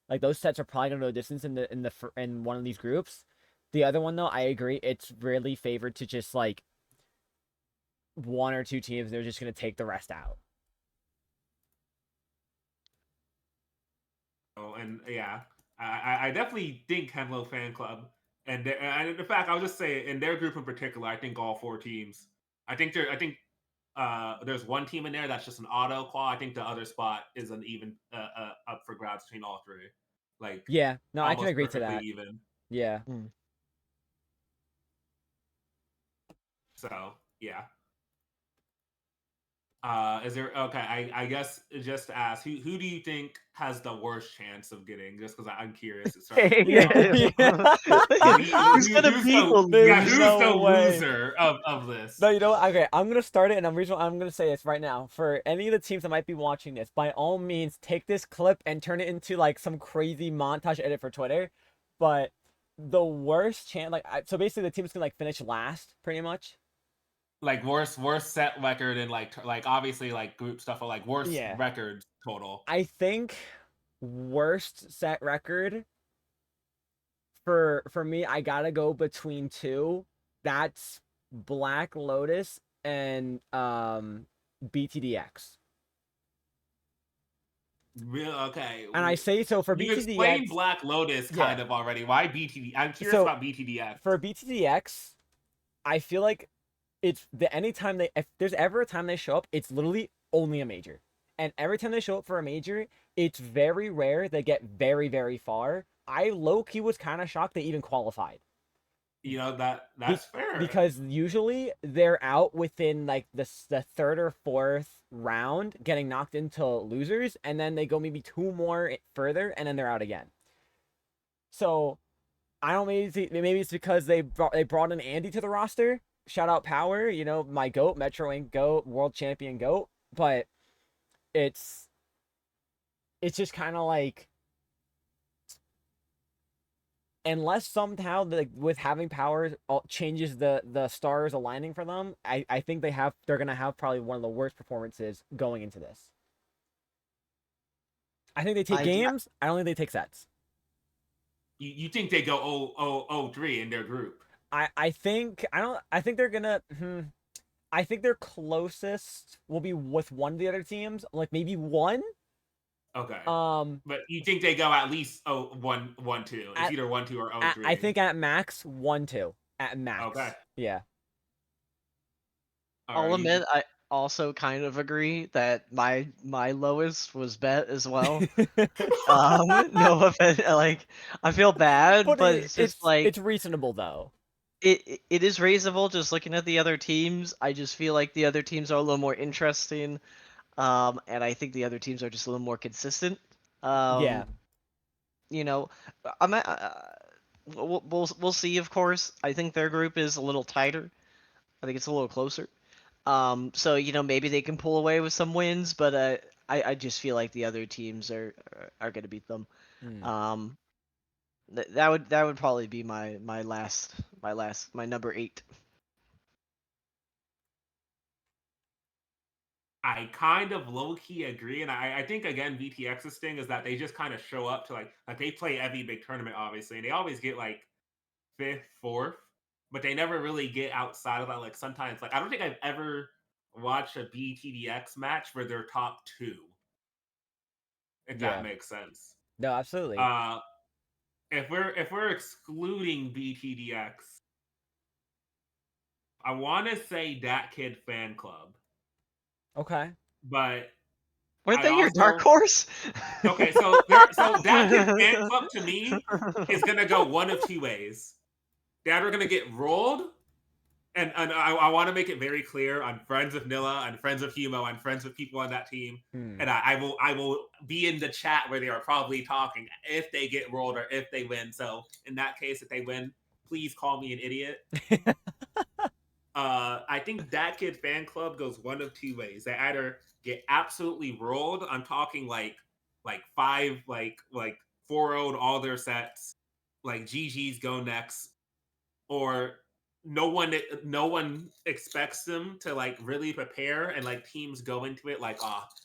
Like those sets are probably going to go the distance in one of these groups. The other one though, I agree, it's really favored to just like one or two teams. They're just going to take the rest out. And yeah, I definitely think Hello Fan Club, and in fact, I'll just say in their group in particular, I think all 4 teams. I think there's one team in there that's just an auto qual. I think the other spot is an even up for grabs between all 3, like Yeah, no, I can almost agree to perfectly that. even. Yeah. So yeah. Is there okay? I guess just to ask, who do you think has the worst chance of getting? Just because I'm curious to start things Yeah. off. Who's gonna Who's beat the the There's who's losers? the no way. loser of this? No, you know what? Okay, I'm gonna start it, and I'm gonna say this right now. For any of the teams that might be watching this, by all means, take this clip and turn it into like some crazy montage edit for Twitter. But the worst chance, so basically, the team's gonna like finish last, pretty much. Like worst set record and like obviously like group stuff, or like worst Yeah, records total. I think worst set record for me, I gotta go between two. That's Black Lotus and BTDX. Real okay. And I say so for You explained BTDX. Black Lotus Yeah. kind of already. Why BTD? I'm curious So about BTDX. for BTDX, I feel like it's the anytime if there's ever a time they show up, it's literally only a major. And every time they show up for a major, it's very rare they get very, very far. I low key was kind of shocked they even qualified. That's fair. Because usually they're out within like the third or fourth round, getting knocked into losers, and then they go maybe two more further, and then they're out again. So I don't maybe it's because they brought in Andy to the roster. Shout out Power, my goat, Metro Inc. goat, world champion goat. But it's just kind of like, unless somehow with having Power changes the stars aligning for them, I think they're gonna have probably one of the worst performances going into this. I think they take games. I don't think they take sets. You think they go 0-0-0-3 in their group? I think they're gonna. I think their closest will be with one of the other teams, like maybe one. Okay. But you think they go at least 1-1-2? It's either 1-2 or 0-3. I think at max 1-2. At max. Okay. Yeah. I'll admit, I also kind of agree that my lowest was bet as well. No offense, like I feel bad, but it's just like it's reasonable though. it is raisable just looking at the other teams. I just feel like the other teams are a little more interesting. And I think the other teams are just a little more consistent. Yeah. Um, you know, I'm we'll see. Of course, I think their group is a little tighter. I think it's a little closer. So maybe they can pull away with some wins, but I just feel like the other teams are going to beat them. Mm. Um, that would probably be my number 8. I kind of low key agree, and I think again VTX's thing is that they just kind of show up to like they play every big tournament obviously, and they always get like fifth, fourth, but they never really get outside of that. Like sometimes, like I don't think I've ever watched a BTDX match where they're top two, if that Yeah. makes sense. No, absolutely. Uh, if we're excluding BTDX, I want to say that kid fan club, Okay. but Weren't I they your dark also horse? okay. So that kid fan club to me is gonna go one of two ways. They're either gonna get rolled. And I want to make it very clear. I'm friends with Nilla. I'm friends with Humo. I'm friends with people on that team, Hmm. and I will be in the chat where they are probably talking if they get rolled or if they win. So in that case, if they win, please call me an idiot. I think that kid fan club goes one of two ways. They either get absolutely rolled. I'm talking like five like 4-0'd all their sets. Like GG's go next, or no one expects them to like really prepare, and like teams go into it like,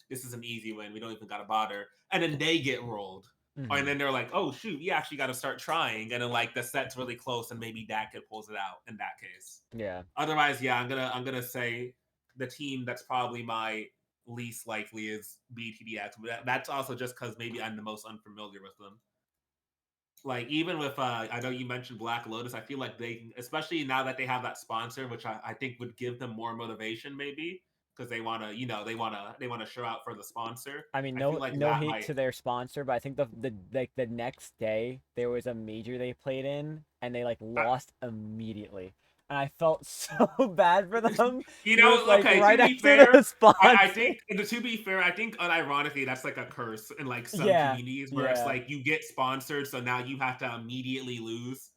this is an easy win, we don't even gotta bother, and then they get rolled. And Mhm. then they're like, oh shoot, we actually got to start trying, and then like the set's really close and maybe that kid pulls it out in that case. Yeah. Otherwise, yeah, I'm gonna say the team that's probably my least likely is BTDX, but that's also just because maybe I'm the most unfamiliar with them. Like even with I know you mentioned Black Lotus, I feel like they, especially now that they have that sponsor, which I think would give them more motivation maybe, because they want to, they want to show out for the sponsor. I mean, I feel no, like no that hate might to their sponsor, but I think the next day there was a major they played in, and they like uh, lost immediately, and I felt so bad for them. It was like okay, to right be after fair, the I sponsor. think, to be fair, I think unironically that's like a curse in like some Yeah, communities where it's yeah, like you get sponsored, so now you have to immediately lose.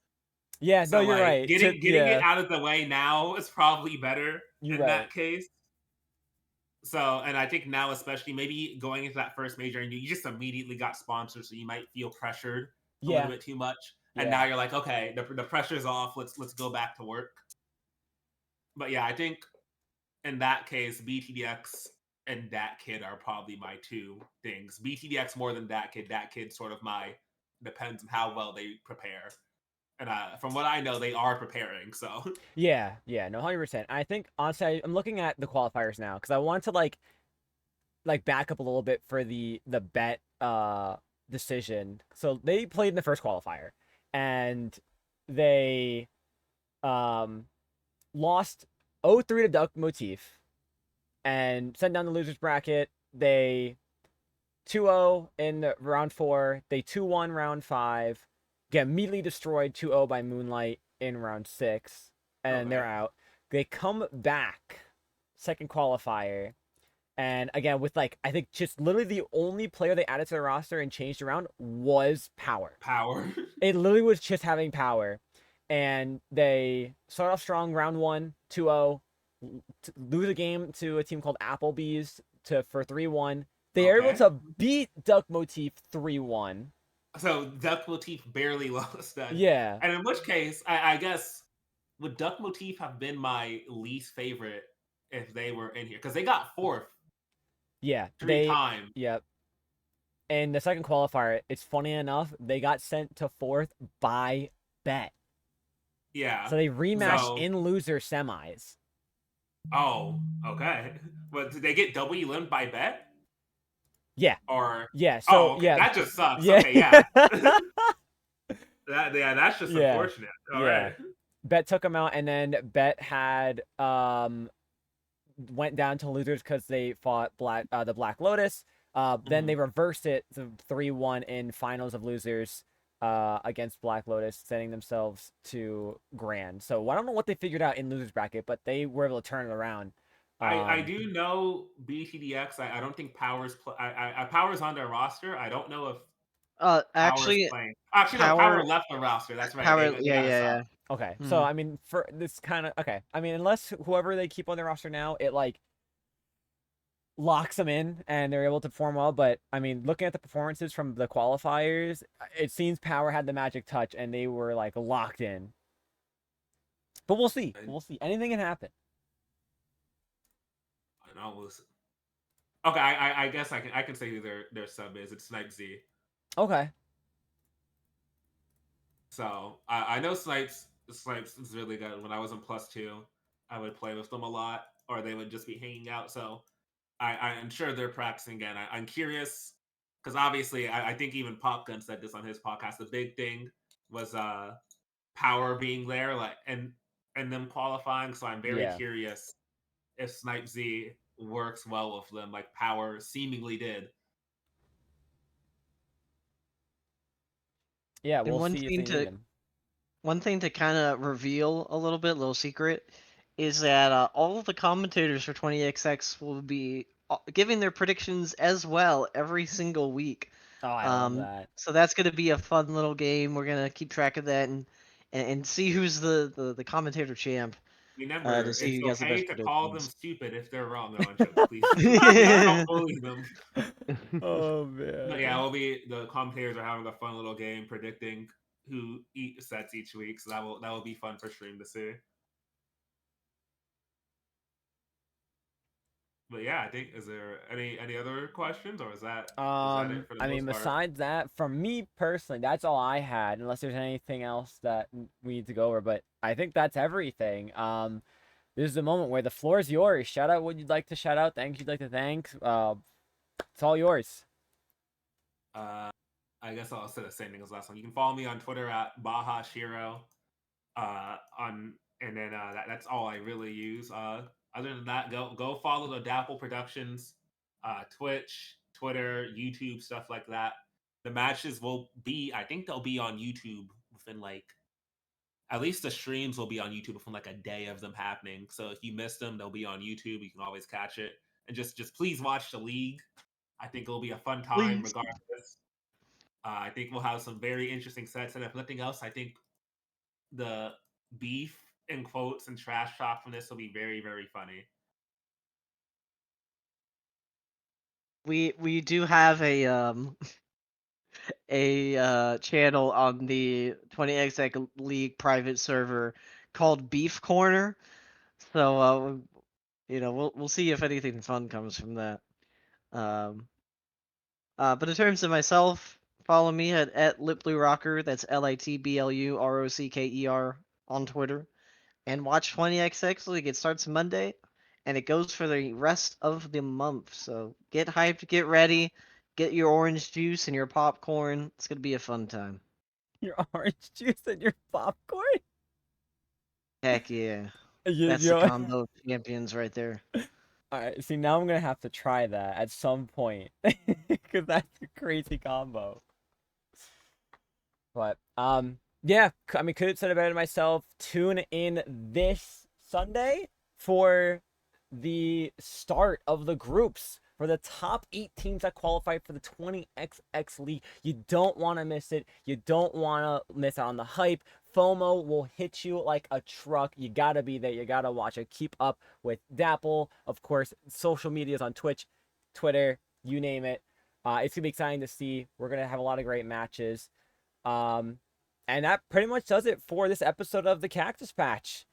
yeah. No, So you're like right. getting it Yeah, out of the way now is probably better you're in right. that case. So, and I think now, especially maybe going into that first major, and you just immediately got sponsored, so you might feel pressured a little Yeah, bit too much. And now yeah, you're like, okay, the pressure's off. Let's go back to work. But yeah, I think in that case, BTDX and that kid are probably my two things. BTDX more than that kid. That kid sort of my depends on how well they prepare. And from what I know, they are preparing. So yeah, yeah. No, 100%. I think honestly, I'm looking at the qualifiers now because I want to like back up a little bit for the bet decision. So they played in the first qualifier and they um lost 0-3 to Duck Motif and sent down the losers bracket. They 2-0 in the round 4. They 2-1 round 5. Get immediately destroyed 2-0 by Moonlight in round 6 and they're okay, out. They come back second qualifier. And again, with like, I think just literally the only player they added to the roster and changed around was Power. power. It literally was just having Power. And they start off strong round 1, 2-0, lose a game to a team called Applebee's for 3-1. They are able Okay. to beat Duck Motif 3-1. So Duck Motif barely lost then. Yeah. And in which case, I guess would Duck Motif have been my least favorite if they were in here? Because they got fourth Yeah. 3 times. Yep. And the second qualifier, it's funny enough, they got sent to 4th by Bet. Yeah. So they rematched So, in loser semis. oh, okay. But did they get double eliminated by bet? Yeah. Or Yeah. oh, So okay, yeah. that just sucks. Yeah. Okay, yeah. That's just Yeah. unfortunate. All Yeah. right. Bet took them out, and then Bet had went down to losers because they fought the Black Lotus. Then they Mhm. reversed it to 3-1 in finals of losers. against Black Lotus, sending themselves to Grand. So I don't know what they figured out in losers bracket, but they were able to turn it around. I do know BTDX. I don't think Power's on their roster. I don't know if Power's Actually, playing. Actually, no, Power Power, left the roster. That's right. Power, They yeah, got a yeah, sub. yeah. Okay, so Hmm. I mean, for this kind of okay, I mean, unless whoever they keep on their roster now, it like locks them in and they're able to perform well. But I mean, looking at the performances from the qualifiers, it seems Power had the magic touch and they were like locked in. But we'll see. And We'll see. Anything can happen. I was okay. I guess I can say who their sub is. It's Snipe Z. Okay. So I know Snipes is really good. When I was in +2, I would play with them a lot, or they would just be hanging out. So I'm sure they're practicing again. I'm curious because obviously I think even Popgun said this on his podcast. The big thing was Power being there, like and them qualifying. So I'm very Yeah. curious if Snipe Z works well with them, like Power seemingly did. Yeah, And we'll see if they need him. one thing to kind of reveal a little bit, little secret, is that all of the commentators for 20XX will be giving their predictions as well every single week. Oh, I love that. So that's going to be a fun little game. We're going to keep track of that and see who's the commentator champ. To Remember, see it's who has the okay best to call them predictions. stupid if they're wrong. No, I'm joking. Please don't bully them. Oh But yeah, man. it'll be the commentators are having a fun little game predicting who eat sets each week. So that will be fun for stream to see. But yeah, I think is there any other questions or is that it for the I mean, most part? besides that, for me personally, that's all I had. Unless there's anything else that we need to go over, but I think that's everything. This is the moment where the floor is yours. Shout out what you'd like to shout out. Thank you'd like to thank. It's all yours. Uh, I guess I'll say the same thing as last one. You can follow me on Twitter at Baja Shiro. On and then that's all I really use. Other than that, go follow the Dapple Productions, Twitch, Twitter, YouTube, stuff like that. The matches will be, I think they'll be on YouTube within like at least the streams will be on YouTube within like a day of them happening. So if you missed them, they'll be on YouTube. You can always catch it. And just please watch the league. I think it'll be a fun time Please. regardless. I think we'll have some very interesting sets, and if nothing else, I think the beef in quotes and trash talk from this will be very, very funny. We do have a channel on the 20XX League private server called Beef Corner. So we'll see if anything fun comes from that. Um, but in terms of myself, follow me at LitBlueRocker. That's LITBLUROCKER on Twitter, and watch 20XX League. It starts Monday, and it goes for the rest of the month. So get hyped, get ready, get your orange juice and your popcorn. It's gonna be a fun time. Your orange juice and your popcorn. Heck yeah. That's the You combo of champions right there. All right. See, now I'm gonna have to try that at some point because that's a crazy combo. But yeah. I mean, could have said it better myself. Tune in this Sunday for the start of the groups for the top 8 teams that qualify for the 20XX League. You don't want to miss it. You don't want to miss out on the hype. FOMO will hit you like a truck. You got to be there. You got to watch it. Keep up with Dapple. Of course, social medias on Twitch, Twitter, you name it. It's going to be exciting to see. We're going to have a lot of great matches. Um, and that pretty much does it for this episode of the Cactus Patch.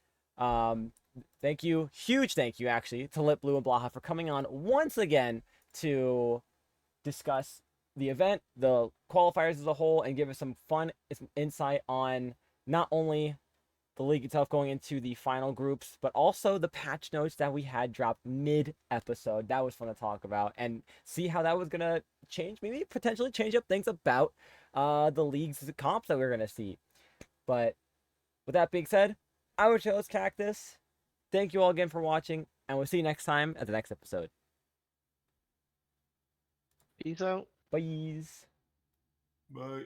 Thank you, huge thank you actually to Lit Blue and Blaha for coming on once again to discuss the event, the qualifiers as a whole, and give us some fun insight on not only the league itself going into the final groups, but also the patch notes that we had dropped mid-episode. That was fun to talk about and see how that was gonna change, maybe potentially change up things about the league's comps that we're gonna see. But with that being said, I was your host Cactus. Thank you all again for watching, and we'll see you next time at the next episode. Peace out. Bye. Bye.